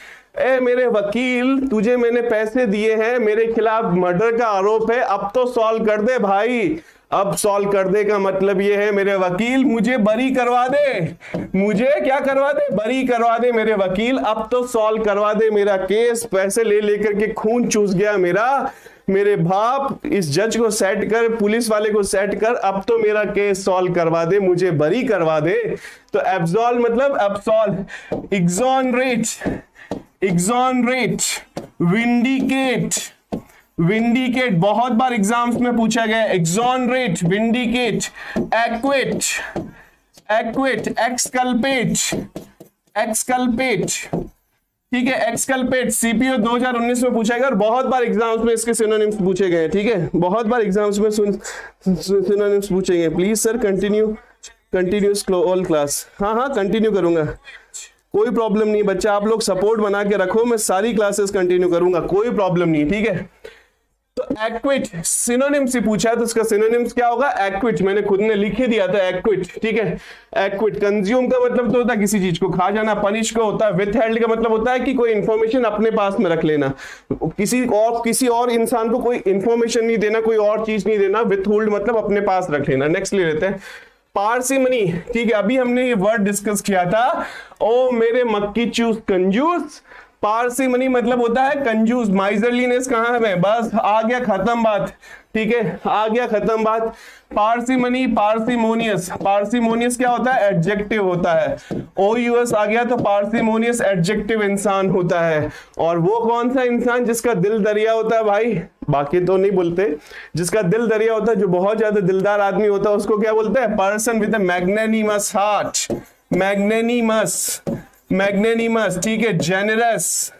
मेरे वकील, तुझे मैंने पैसे दिए हैं, मेरे खिलाफ मर्डर का आरोप है, अब तो सॉल्व कर दे भाई। अब सॉल्व कर दे का मतलब ये है मेरे वकील मुझे बरी करवा दे, मुझे क्या करवा दे? बरी करवा दे मेरे वकील, अब तो सॉल्व करवा दे मेरा केस। पैसे ले लेकर के खून चूस गया मेरा, मेरे बाप, इस जज को सेट कर, पुलिस वाले को सेट कर, अब तो मेरा केस सॉल्व करवा दे, मुझे बरी करवा दे। तो एब्सॉल्व मतलब एब्सॉल्व, एक्सोनरेट, विंडिकेट, विंडिकेट बहुत बार एग्जाम्स में पूछा गया। एक्सोनरेट, विंडिकेट, एक्विट, एक्सकल्पेट, ठीक है, एक्सकल्पेट सीपीओ 2019 में पूछा गया और बहुत बार एग्जाम्स में इसके सिनोनिम्स पूछे गए। ठीक है, बहुत बार एग्जाम्स में सिनोनिम्स पूछे गए। Please sir continuous all class. हाँ कंटिन्यू करूंगा, कोई प्रॉब्लम नहीं बच्चा, आप लोग सपोर्ट बना के रखो, मैं सारी क्लासेस कंटिन्यू करूंगा, कोई प्रॉब्लम नहीं। ठीक है, तो एक्विट सिनोनिम से पूछा है तो इसका सिनोनिम्स क्या होगा? एक्विट, मैंने खुद ने लिख ही दिया था एक्विट। ठीक है, एक्विट। कंज्यूम का मतलब तो होता है किसी चीज को खा जाना, पनिश का होता है, विथहेल्ड का मतलब होता है कि कोई इंफॉर्मेशन अपने पास में रख लेना, किसी और इंसान को कोई इंफॉर्मेशन नहीं देना, कोई और चीज नहीं देना। विथहोल्ड मतलब अपने पास रख लेना। नेक्स्ट ले लेते हैं पार्सिमनी। ठीक है, अभी हमने ये वर्ड डिस्कस किया था, ओ मेरे मक्की चूस कंजूस। पार्सिमनी मतलब होता है कंजूस, माइजरलीनेस कहां है? बस आ गया खत्म बात। ठीक है, आ गया खत्म बात। पार्सिमनी, पार्सिमोनियस, पार्सिमोनियस क्या होता है? एडजेक्टिव होता है। OUS आ गया तो पार्सिमोनियस एडजेक्टिव इंसान होता है। और वो कौन सा इंसान? जिसका दिल दरिया होता है भाई, बाकी तो नहीं बोलते, जिसका दिल दरिया होता है, जो बहुत ज्यादा दिलदार आदमी होता है, उसको क्या बोलते हैं? Person with a magnanimous heart, magnanimous. ठीक है, जेनरस,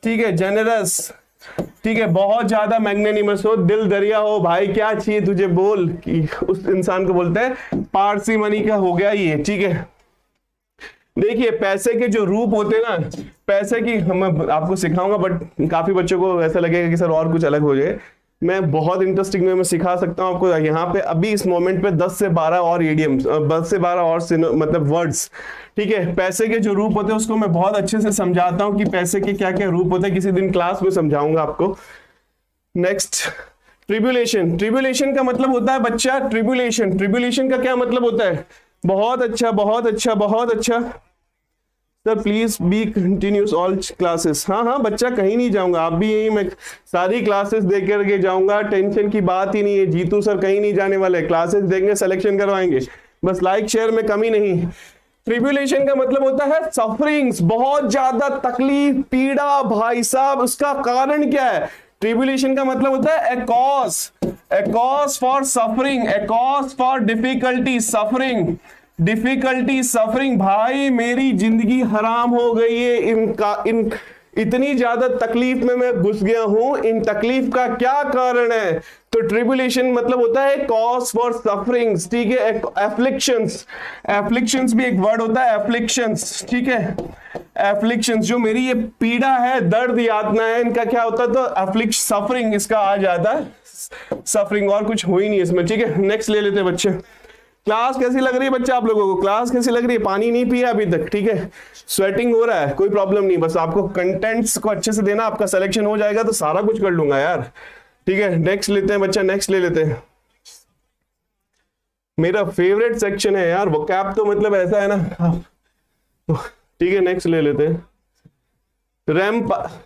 ठीक है, जेनरस, ठीक है, बहुत ज्यादा मैग्नेनिमस हो, दिल दरिया हो भाई, क्या चाहिए तुझे बोल, कि उस इंसान को बोलते हैं पार्सिमनी का हो गया ये। ठीक है, देखिए पैसे के जो रूप होते हैं ना, पैसे की हम आपको सिखाऊंगा, बट काफी बच्चों को ऐसा लगेगा कि सर और कुछ अलग हो जाए। मैं बहुत इंटरेस्टिंग वे में सिखा सकता हूं आपको। यहाँ पे अभी इस मोमेंट पे 10 से 12 और इडियम्स, 10 से 12 और मतलब वर्ड्स। ठीक है, पैसे के जो रूप होते हैं उसको मैं बहुत अच्छे से समझाता हूं कि पैसे के क्या क्या रूप होते हैं, किसी दिन क्लास में समझाऊंगा आपको। Next, tribulation. ट्रिब्यूलेशन का मतलब होता है बच्चा, ट्रिब्यूलेशन का क्या मतलब होता है? बहुत अच्छा, बहुत अच्छा, बहुत अच्छा sir, please be continuous all classes. हाँ बच्चा, कहीं नहीं जाऊंगा, आप भी यही, मैं सारी क्लासेस देख करके जाऊंगा, टेंशन की बात ही नहीं है। जीतू सर कहीं नहीं जाने वाले, क्लासेस देंगे, सिलेक्शन करवाएंगे, बस लाइक शेयर में कमी नहीं। ट्रिब्यूलेशन का मतलब होता है सफरिंग्स, बहुत ज्यादा तकलीफ, पीड़ा भाई साहब। उसका कारण क्या है? ट्रिब्यूलेशन का मतलब होता है a cause for suffering, a cause for difficulty, suffering. भाई मेरी जिंदगी हराम हो गई है, इतनी ज्यादा तकलीफ में मैं घुस गया हूं, इन तकलीफ का क्या कारण है? तो ट्रिब्यूलेशन मतलब होता है कॉज फॉर सफरिंग्स। ठीक है, एफ्लिक्शंस भी एक वर्ड होता है, एफ्लिक्शंस। ठीक है, एफ्लिक्शंस, जो मेरी ये पीड़ा है, दर्द, यातना है, इनका क्या होता है? तो सफरिंग इसका आ जाता है, सफरिंग, और कुछ हो ही नहीं इसमें। ठीक है, नेक्स्ट ले लेते हैं बच्चे। क्लास कैसी लग रही है बच्चा आप लोगों को? क्लास कैसी लग रही है? पानी नहीं पिया अभी तक? ठीक है, स्वेटिंग हो रहा है, कोई प्रॉब्लम नहीं, बस आपको कंटेंट्स को अच्छे से देना, आपका सिलेक्शन हो जाएगा तो सारा कुछ कर लूंगा यार। ठीक है, नेक्स्ट लेते हैं बच्चा, नेक्स्ट ले लेते हैं। मेरा फेवरेट सेक्शन है यार, वोकैब तो मतलब ऐसा है ना। ठीक है, नेक्स्ट ले लेते हैं।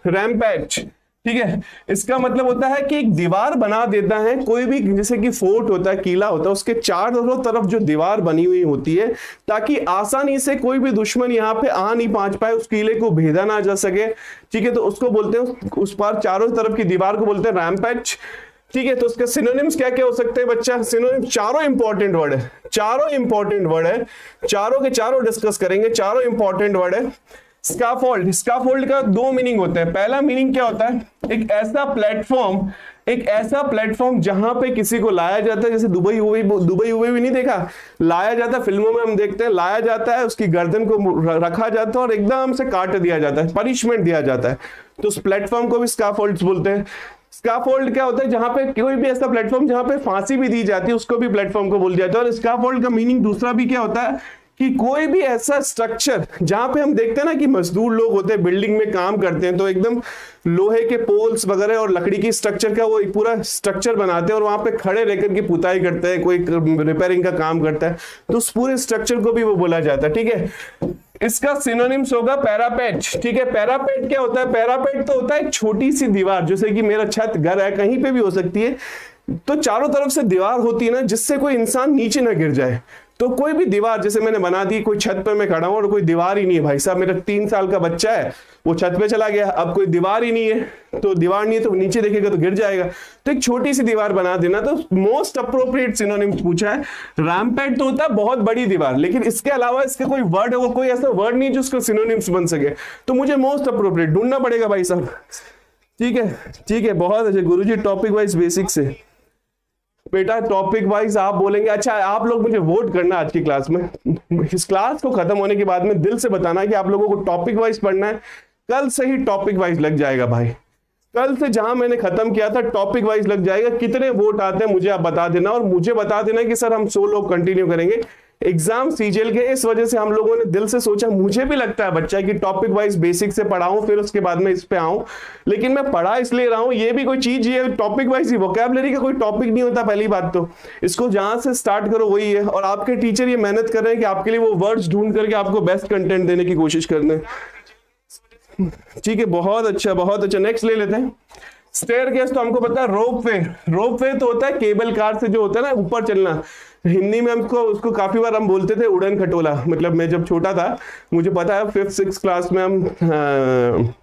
रैम्पैच। ठीक है, इसका मतलब होता है कि एक दीवार बना देता है कोई भी, जैसे कि फोर्ट होता है, किला होता है, उसके चारों तरफ जो दीवार बनी हुई होती है, ताकि आसानी से कोई भी दुश्मन यहाँ पे आ नहीं पहुंच पाए, उस किले को भेदा ना जा सके। ठीक है, तो उसको बोलते हैं, उस पार चारों तरफ की दीवार को बोलते हैं रैम्पैच। ठीक है, तो उसके सिनोनिम्स क्या क्या हो सकते हैं बच्चा? सिनोनिम चारों इंपॉर्टेंट वर्ड है, चारों इंपॉर्टेंट वर्ड है, चारों के चारों डिस्कस करेंगे, चारों इंपॉर्टेंट वर्ड है। स्कैफोल्ड, स्कैफोल्ड का दो मीनिंग होते हैं। पहला मीनिंग क्या होता है? एक ऐसा प्लेटफॉर्म, एक ऐसा प्लेटफॉर्म जहां पे किसी को लाया जाता है, जैसे दुबई हुए भी नहीं देखा, लाया जाता है, फिल्मों में हम देखते हैं, लाया जाता है, उसकी गर्दन को रखा जाता है और एकदम से काट दिया जाता है, पनिशमेंट दिया जाता है, तो उस प्लेटफॉर्म को भी स्कैफोल्ड्स बोलते हैं। स्कैफोल्ड क्या होता है? जहां पे कोई भी ऐसा प्लेटफॉर्म जहां पे फांसी भी दी जाती है, उसको भी प्लेटफॉर्म को बोल दिया जाता है। और स्कैफोल्ड का मीनिंग दूसरा भी क्या होता है कि कोई भी ऐसा स्ट्रक्चर जहां पे हम देखते हैं ना कि मजदूर लोग होते हैं, बिल्डिंग में काम करते हैं, तो एकदम लोहे के पोल्स वगैरह और लकड़ी की स्ट्रक्चर का वो पूरा स्ट्रक्चर बनाते हैं और वहां पे खड़े रहकर के पुताई करते हैं, कोई रिपेयरिंग का काम करता है, तो उस पूरे स्ट्रक्चर को भी वो बोला जाता है। ठीक है, इसका सिनोनिम्स होगा पैरापेट। ठीक है, पैरापेट क्या होता है? पैरापेट तो होता है एक छोटी सी दीवार, जैसे कि मेरा छत, घर है, कहीं पे भी हो सकती है, तो चारों तरफ से दीवार होती है ना, जिससे कोई इंसान नीचे ना गिर जाए। तो कोई भी दीवार जैसे मैंने बना दी, कोई छत पे मैं खड़ा हूं और कोई दीवार ही नहीं है, भाई साहब मेरा 3 साल का बच्चा है, वो छत पे चला गया, अब कोई दीवार ही नहीं है, तो दीवार नहीं है तो नीचे देखेगा तो गिर जाएगा, तो एक छोटी सी दीवार बना देना। तो मोस्ट अप्रोप्रिएट सिनोनिम्स पूछा है। रैम्पेट तो होता है बहुत बड़ी दीवार, लेकिन इसके अलावा इसका कोई वर्ड है, वो कोई ऐसा वर्ड नहीं जो उसका सिनोनिम्स बन सके, तो मुझे मोस्ट अप्रोप्रिएट ढूंढना पड़ेगा भाई साहब। ठीक है, ठीक है, बहुत अच्छे गुरुजी, टॉपिक वाइज बेसिक से बेटा, टॉपिक वाइज आप बोलेंगे। अच्छा, आप लोग मुझे वोट करना आज की क्लास में, इस क्लास को खत्म होने के बाद में दिल से बताना है कि आप लोगों को टॉपिक वाइज पढ़ना है। कल से ही टॉपिक वाइज लग जाएगा भाई, कल से जहां मैंने खत्म किया था टॉपिक वाइज लग जाएगा। कितने वोट आते हैं मुझे आप बता देना, और मुझे बता देना कि सर हम 100 लोग कंटिन्यू करेंगे एग्जाम सीजीएल के। इस वजह से हम लोगों ने दिल से सोचा, मुझे भी लगता है बच्चा कि टॉपिक वाइज बेसिक से पढ़ाऊं, फिर उसके बाद में इस पे आऊं, लेकिन मैं पढ़ा इसलिए रहा हूं, ये भी कोई चीज, ये टॉपिक वाइज ही, वोकैबुलरी का कोई टॉपिक नहीं होता। पहली बात तो इसको जहां से स्टार्ट करो वही है, और आपके टीचर ये मेहनत कर रहे हैं कि आपके लिए वो वर्ड्स ढूंढ करके आपको बेस्ट कंटेंट देने की कोशिश कर रहे हैं। ठीक है, बहुत अच्छा, बहुत अच्छा। नेक्स्ट ले लेते हैं। स्टेयरकेस तो हमको पता है, रोप वे, रोप वे तो होता है केबल कार से जो होता है ना ऊपर चलना, हिंदी में हमको उसको काफी बार हम बोलते थे उड़न खटोला। मतलब मैं जब छोटा था, मुझे पता है 5th 6th क्लास में हम,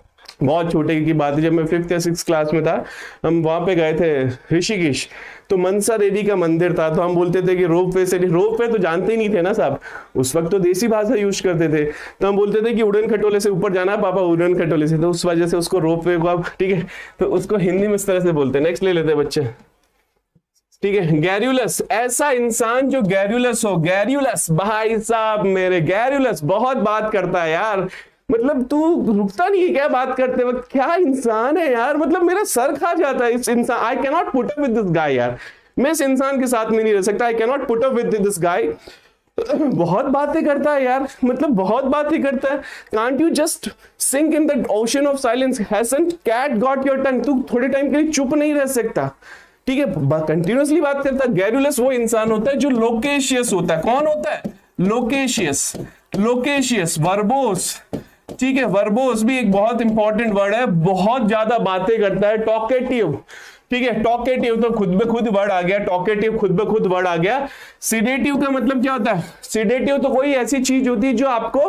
बहुत छोटे की बात है, जब मैं 5th या 6th क्लास में था, हम वहां पे गए थे ऋषिकेश, तो मनसा देवी का मंदिर था, तो हम बोलते थे कि रोप वे से, रोप वे तो जानते ही नहीं थे ना साहब, उस वक्त तो देसी भाषा यूज करते थे, तो हम बोलते थे कि उड़न खटोले से ऊपर जाना पापा, उड़न खटोले से, तो उस वजह से उसको रोप वे को आप, ठीक है, तो उसको हिंदी में इस तरह से बोलते हैं। नेक्स्ट ले लेते हैं बच्चे। ठीक है, गैरुलस, ऐसा इंसान जो गैरुलस हो, गैरुलस भाई साहब मेरे, गैरुलस बहुत बात करता है यार, मतलब तू रुकता नहीं है क्या बात करते वक्त, क्या इंसान है यार, मतलब मेरा सर खा जाता है इस इंसान। I can not put up with this guy यार, मैं इस इंसान के साथ में नहीं रह सकता। I can not put up with this guy. बहुत बातें करता है यार, मतलब बहुत बातें करता है। Can't you just sink in the ocean of silence, hasn't cat got your tongue, तू थोड़े टाइम के लिए चुप नहीं रह सकता। ठीक है, कंटिन्यूअसली बात करता है। गैरुलस वो इंसान होता है जो लोकेशियस होता है। कौन होता है? Loquacious, loquacious, verbose. ठीक है, वर्बोस भी एक बहुत इंपॉर्टेंट वर्ड है, बहुत ज्यादा बातें करता है। टॉकेटिव, ठीक है, टॉकेटिव तो खुद में खुद वर्ड आ गया, टॉकेटिव खुद में खुद वर्ड आ गया। सिडेटिव का मतलब क्या होता है? सिडेटिव तो कोई ऐसी चीज होती है जो आपको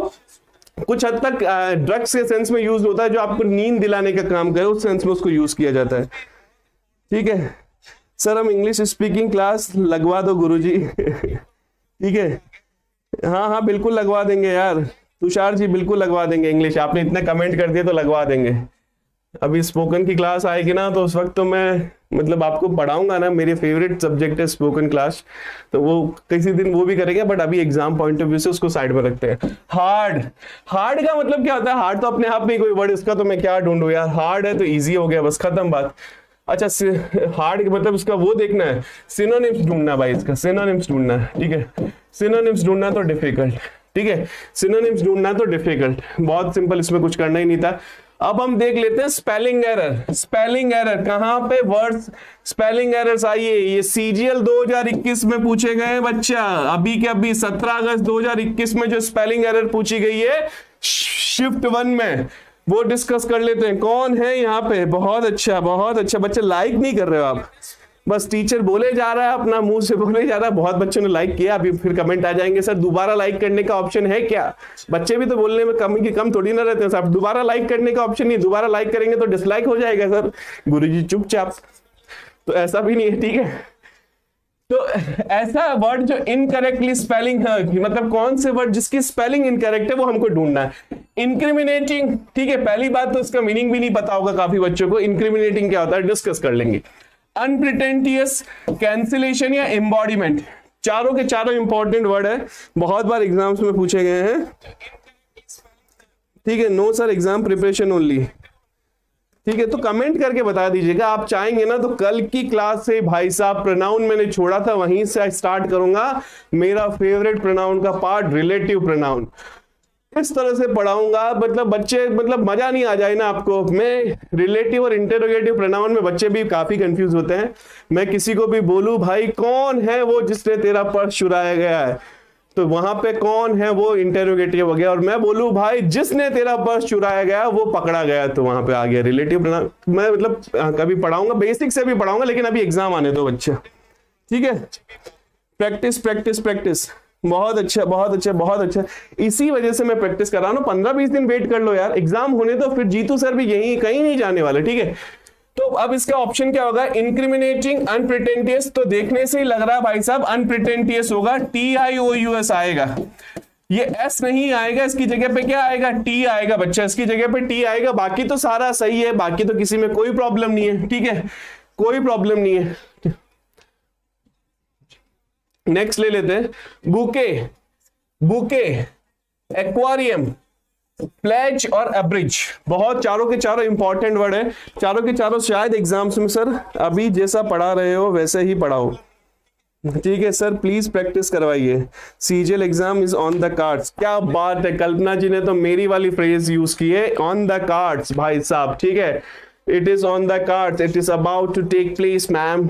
कुछ हद तक ड्रग्स के सेंस में यूज होता है, जो आपको नींद दिलाने का काम करे, उस सेंस में उसको यूज किया जाता है। ठीक है सर, हम इंग्लिश स्पीकिंग क्लास लगवा दो गुरुजी। ठीक है, हाँ हाँ बिल्कुल लगवा देंगे यार, तुषार जी बिल्कुल लगवा देंगे इंग्लिश, आपने इतने कमेंट कर दिए तो लगवा देंगे। अभी स्पोकन की क्लास आएगी ना, तो उस वक्त तो मैं मतलब आपको पढ़ाऊंगा ना, मेरे फेवरेट सब्जेक्ट है स्पोकन क्लास, तो वो किसी दिन वो भी करेंगे, बट अभी एग्जाम पॉइंट ऑफ व्यू से उसको साइड में रखते हैं। हार्ड, हार्ड का मतलब क्या होता है? हार्ड तो अपने आप में कोई वर्ड, इसका तो मैं क्या ढूंढूं यार, हार्ड है तो ईजी हो गया, बस खत्म बात। अच्छा, हार्ड मतलब इसका वो देखना है, सिनोनिम्स ढूंढना भाई, इसका सिनोनिम्स ढूंढना है। ठीक है, सिनोनिम्स ढूंढना तो डिफिकल्ट, ठीक है, सिनोनिम्स ढूंढना तो डिफिकल्ट, बहुत सिंपल, इसमें कुछ करना ही नहीं था। अब हम देख लेते हैं स्पेलिंग एरर। स्पेलिंग एरर कहां पे वर्ड्स स्पेलिंग एरर्स आइए, ये सीजीएल 2021 में पूछे गए हैं बच्चा, अभी के अभी 17 अगस्त 2021 में जो स्पेलिंग एरर पूछी गई है शिफ्ट 1 में, वो डिस्कस कर लेते हैं। कौन है यहाँ पे? बहुत अच्छा, बहुत अच्छा। बच्चे लाइक नहीं कर रहे हो आप, बस टीचर बोले जा रहा है, अपना मुंह से बोले जा रहा है। बहुत बच्चों ने लाइक किया, अभी फिर कमेंट आ जाएंगे सर दोबारा लाइक करने का ऑप्शन है क्या? बच्चे भी तो बोलने में कम थोड़ी ना रहते हैं साहब, दोबारा लाइक करने का ऑप्शन नहीं, दोबारा लाइक करेंगे तो डिसलाइक हो जाएगा सर। गुरुजी चुपचाप, तो ऐसा भी नहीं है, ठीक है। तो ऐसा वर्ड जो इनकरेक्टली स्पेलिंग है, मतलब कौन से वर्ड जिसकी स्पेलिंग इनकरेक्ट है वो हमको ढूंढना है। इंक्रिमिनेटिंग, ठीक है, पहली बात तो इसका मीनिंग भी नहीं पता होगा काफी बच्चों को, इंक्रिमिनेटिंग क्या होता है डिस्कस कर लेंगे। अनप्रिटेंटियस, कैंसिलेशन या एम्बॉडीमेंट, चारों के चारों इंपॉर्टेंट वर्ड है, बहुत बार एग्जाम्स में पूछे गए हैं, ठीक है। No sir, exam preparation only, ठीक है। तो कमेंट करके बता दीजिएगा, आप चाहेंगे ना तो कल की क्लास से भाई साहब प्रोनाउन मैंने छोड़ा था वहीं से स्टार्ट करूंगा। मेरा फेवरेट प्रोनाउन का पार्ट रिलेटिव प्रोनाउन, इस तरह से पढ़ाऊंगा, मतलब बच्चे, मतलब मजा नहीं आ जाए ना आपको। मैं रिलेटिव और इंटरोगेटिव प्रोनाउन में बच्चे भी काफी कंफ्यूज होते हैं। मैं किसी को भी बोलूं भाई कौन है वो जिसने तेरा पर्स चुराया गया है, तो वहां पे कौन है वो इंटरोगेटिव हो गया, और मैं बोलूं भाई जिसने तेरा पर्स चुराया गया वो पकड़ा गया, तो वहां पे आ गया रिलेटिव प्रोनाउन। मैं मतलब कभी पढ़ाऊंगा, बेसिक से भी पढ़ाऊंगा, लेकिन अभी एग्जाम आने दो बच्चे, ठीक है। प्रैक्टिस प्रैक्टिस प्रैक्टिस, बहुत अच्छा बहुत अच्छा बहुत अच्छा। इसी वजह से मैं प्रैक्टिस कर रहा हूं, 15-20 दिन वेट कर लो यार, एग्जाम होने तो फिर जीतू सर भी यही, कहीं नहीं जाने वाले, ठीक है। तो अब इसका ऑप्शन क्या होगा, इंक्रिमिनेटिंग, अनप्रिटेंटियस, तो देखने से ही लग रहा है भाई साहब अनप्रिटेंटियस होगा, TIOUS आएगा, ये S नहीं आएगा, इसकी जगह पे क्या आएगा, T आएगा बच्चा, इसकी जगह पे T आएगा। बाकी तो सारा सही है, बाकी तो किसी में कोई प्रॉब्लम नहीं है, ठीक है, कोई प्रॉब्लम नहीं है। नेक्स्ट ले लेते हैं, बुके, बुके, एक्वारियम, प्लेज और एब्रिज, बहुत चारों के चारों इंपॉर्टेंट वर्ड है, चारों के चारों शायद एग्जाम्स में सर अभी जैसा पढ़ा रहे हो वैसे ही पढ़ाओ, ठीक है सर, प्लीज प्रैक्टिस करवाइए। CGL exam is on the cards, क्या बात है, कल्पना जी ने तो मेरी वाली फ्रेज यूज की है, ऑन द कार्ड्स भाई साहब, ठीक है, it is on the cards, it is about to take place ma'am,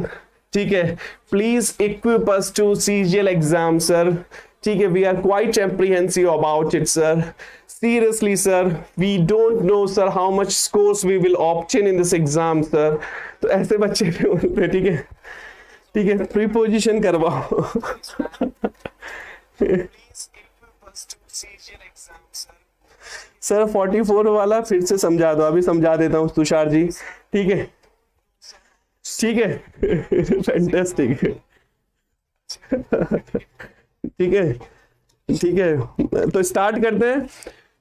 ठीक है। Please equip us to CGL exam sir, ठीक है, we are quite apprehensive about it sir, seriously sir, we don't know sir how much scores we will obtain in this exam sir। तो ऐसे बच्चे भी बोलते हैं, ठीक है, ठीक है, प्रीपोजिशन करवाओ। सर 44 वाला फिर से समझा दो, अभी समझा देता हूँ तुषार जी, ठीक है, ठीक है, फैंटास्टिक, ठीक है, ठीक है, तो स्टार्ट करते हैं,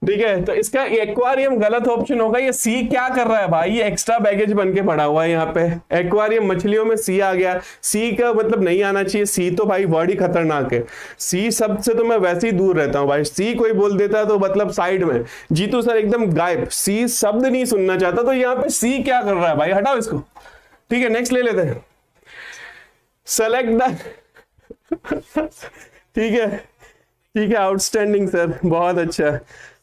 ठीक है। तो इसका एक्वारियम गलत ऑप्शन होगा, ये सी क्या कर रहा है भाई, ये एक्स्ट्रा बैगेज बन के पड़ा हुआ है यहाँ पे, एक्वारियम मछलियों में सी आ गया, सी का मतलब नहीं आना चाहिए, सी तो भाई वर्ड ही खतरनाक है, सी शब्द से तो मैं वैसे ही दूर रहता हूँ भाई, सी कोई बोल देता है तो मतलब साइड में, जीतू सर एकदम गायब, सी शब्द नहीं सुनना चाहता, तो यहाँ पे सी क्या कर रहा है भाई, हटाओ इसको, ठीक है। नेक्स्ट ले लेते हैं, सेलेक्ट द, ठीक है, ठीक है, आउटस्टैंडिंग सर, बहुत अच्छा।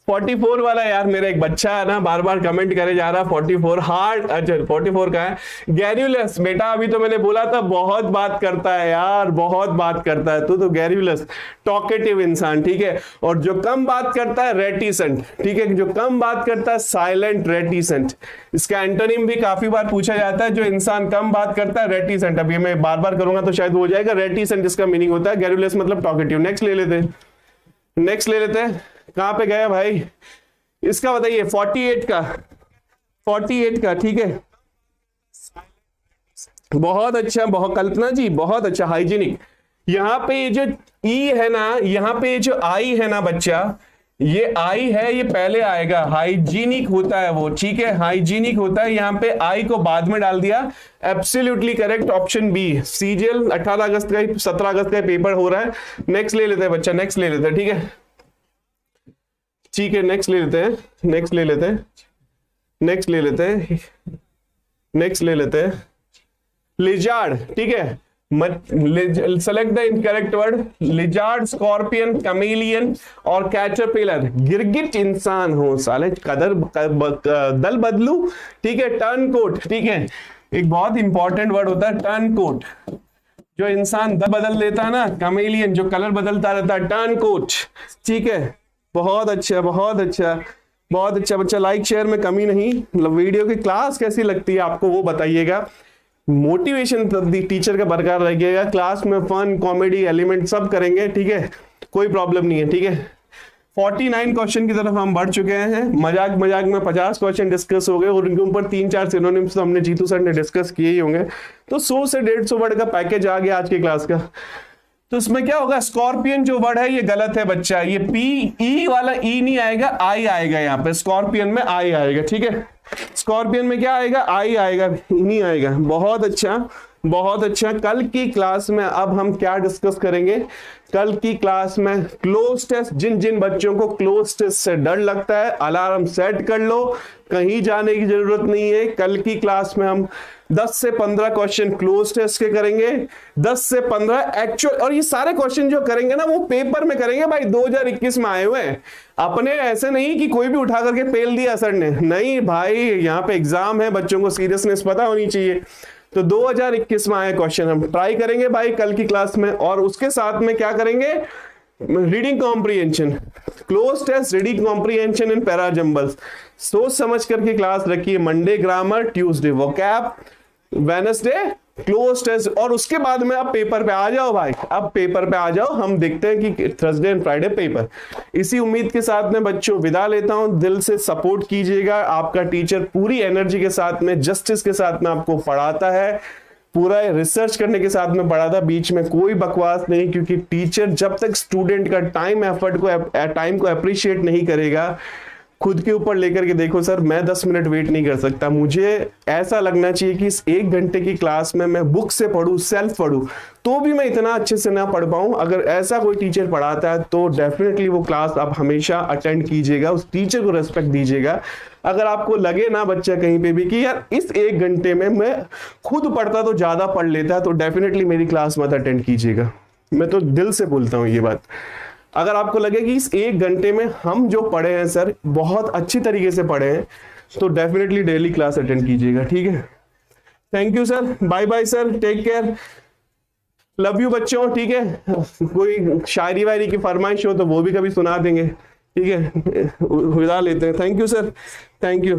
44 वाला यार मेरा एक बच्चा है ना, बार बार कमेंट करे जा रहा, 44 हार्ड, अच्छा 44 का है, गैरुलस, बेटा अभी तो मैंने बोला था बहुत बात करता है यार, बहुत बात करता है, तो गैरुलस, टॉकेटिव इंसान, ठीक है, और जो कम बात करता है रेटिसेंट, ठीक है, जो कम बात करता है साइलेंट रेटिसेंट, इसका एंटोनिम भी काफी बार पूछा जाता है, जो इंसान कम बात करता है रेटिसेंट, अभी मैं बार बार करूंगा तो शायद हो जाएगा, रेटिसेंट इसका मीनिंग होता है, गैरुलस मतलब टॉकेटिव। नेक्स्ट ले लेते हैं, नेक्स्ट ले लेते हैं, कहां पे गया भाई, इसका बताइए 48 का, 48 का, ठीक है, बहुत अच्छा, बहुत, कल्पना जी बहुत अच्छा, हाइजीनिक, यहाँ पे ये जो ई है ना, यहाँ पे ये जो आई है ना बच्चा, ये आई है, ये पहले आएगा, हाइजीनिक होता है वो, ठीक है, हाइजीनिक होता है, यहाँ पे आई को बाद में डाल दिया, absolutely correct, option B, CGL 18 अगस्त का, 17 अगस्त का पेपर हो रहा है। नेक्स्ट ले लेते हैं बच्चा, नेक्स्ट ले लेते हैं, ठीक है, ठीक है, नेक्स्ट ले लेते हैं, नेक्स्ट ले लेते हैं, नेक्स्ट ले लेते हैं, नेक्स्ट ले लेते हैं, लिजार्ड, ठीक है, select the incorrect word, lizard, scorpion, chameleon और कैटरपिलर, गिरगिट इंसान हो साले, दल बदलू, ठीक है, टर्न कोट, ठीक है, एक बहुत इंपॉर्टेंट वर्ड होता है टर्न कोट, जो इंसान दल बदल देता है ना, कमेलियन जो कलर बदलता रहता है, टर्न कोट, ठीक है, बहुत अच्छा बहुत अच्छा बहुत अच्छा बच्चा, लाइक शेयर में कमी नहीं, मतलब वीडियो की क्लास कैसी लगती है आपको वो बताइएगा, मोटिवेशन टीचर का बरकरार रहिएगा, क्लास में फन कॉमेडी एलिमेंट सब करेंगे, ठीक है, कोई प्रॉब्लम नहीं है, ठीक है। 49 क्वेश्चन की तरफ हम बढ़ चुके हैं। मजाक मजाक में 50 क्वेश्चन डिस्कस हो गए और उनके ऊपर 3-4 सिनोनिम्स तो हमने जीतू सर ने डिस्कस किए ही होंगे। तो 100 से 150 वर्ड का पैकेज आ गया आज की क्लास का। तो इसमें क्या होगा, स्कॉर्पियन जो वर्ड है ये गलत है बच्चा, ये पी ई वाला ई नहीं आएगा, आई आएगा यहाँ पे। स्कॉर्पियन में आई आएगा, ठीक है। स्कॉर्पियन में क्या आएगा, आई आएगा, ई नहीं आएगा। बहुत अच्छा, बहुत अच्छा। कल की क्लास में अब हम क्या डिस्कस करेंगे, कल की क्लास में क्लोज टेस्ट। जिन जिन बच्चों को क्लोज टेस्ट से डर लगता है अलार्म सेट कर लो, कहीं जाने की जरूरत नहीं है। कल की क्लास में हम 10 से 15 क्वेश्चन क्लोज टेस्ट के करेंगे, 10 से 15 एक्चुअल। और ये सारे क्वेश्चन जो करेंगे ना वो पेपर में करेंगे भाई, 2021 में आए हुए हैं अपने। ऐसे नहीं कि कोई भी उठा करके पेल दिया सर ने, नहीं भाई, यहाँ पे एग्जाम है, बच्चों को सीरियसनेस पता होनी चाहिए। तो 2021 में आए क्वेश्चन हम ट्राई करेंगे भाई कल की क्लास में। और उसके साथ में क्या करेंगे, reading comprehension, cloze test reading comprehension in para jumbles. सोच समझ करके क्लास रखिए। Monday grammar, Tuesday vocab, Wednesday cloze test. और उसके बाद में अब पेपर पे आ जाओ भाई, अब पेपर पे आ जाओ। हम देखते हैं कि थर्सडे एंड फ्राइडे पेपर। इसी उम्मीद के साथ में बच्चों विदा लेता हूं। दिल से सपोर्ट कीजिएगा, आपका टीचर पूरी एनर्जी के साथ में, जस्टिस के साथ में आपको पढ़ाता है, पूरा रिसर्च करने के साथ में पढ़ाता, बीच में कोई बकवास नहीं। क्योंकि टीचर जब तक स्टूडेंट का टाइम को अप्रिशिएट नहीं करेगा, खुद के ऊपर लेकर के देखो सर, मैं 10 मिनट वेट नहीं कर सकता। मुझे ऐसा लगना चाहिए कि इस 1 घंटे की क्लास में मैं बुक से पढूं, सेल्फ पढूं, तो भी मैं इतना अच्छे से ना पढ़ पाऊं। अगर ऐसा कोई टीचर पढ़ाता है तो डेफिनेटली वो क्लास आप हमेशा अटेंड कीजिएगा, उस टीचर को रेस्पेक्ट दीजिएगा। अगर आपको लगे ना बच्चा कहीं पे भी कि यार इस 1 घंटे में मैं खुद पढ़ता तो ज्यादा पढ़ लेता, तो डेफिनेटली मेरी क्लास मत अटेंड कीजिएगा। मैं तो दिल से बोलता हूँ ये बात। अगर आपको लगे कि इस 1 घंटे में हम जो पढ़े हैं सर बहुत अच्छी तरीके से पढ़े हैं, तो डेफिनेटली डेली क्लास अटेंड कीजिएगा, ठीक है। Thank you sir, bye bye sir, take care, love you बच्चों, ठीक है। कोई शायरी वायरी की फरमाइश हो तो वो भी कभी सुना देंगे, ठीक है। विदा लेते हैं। Thank you sir, thank you.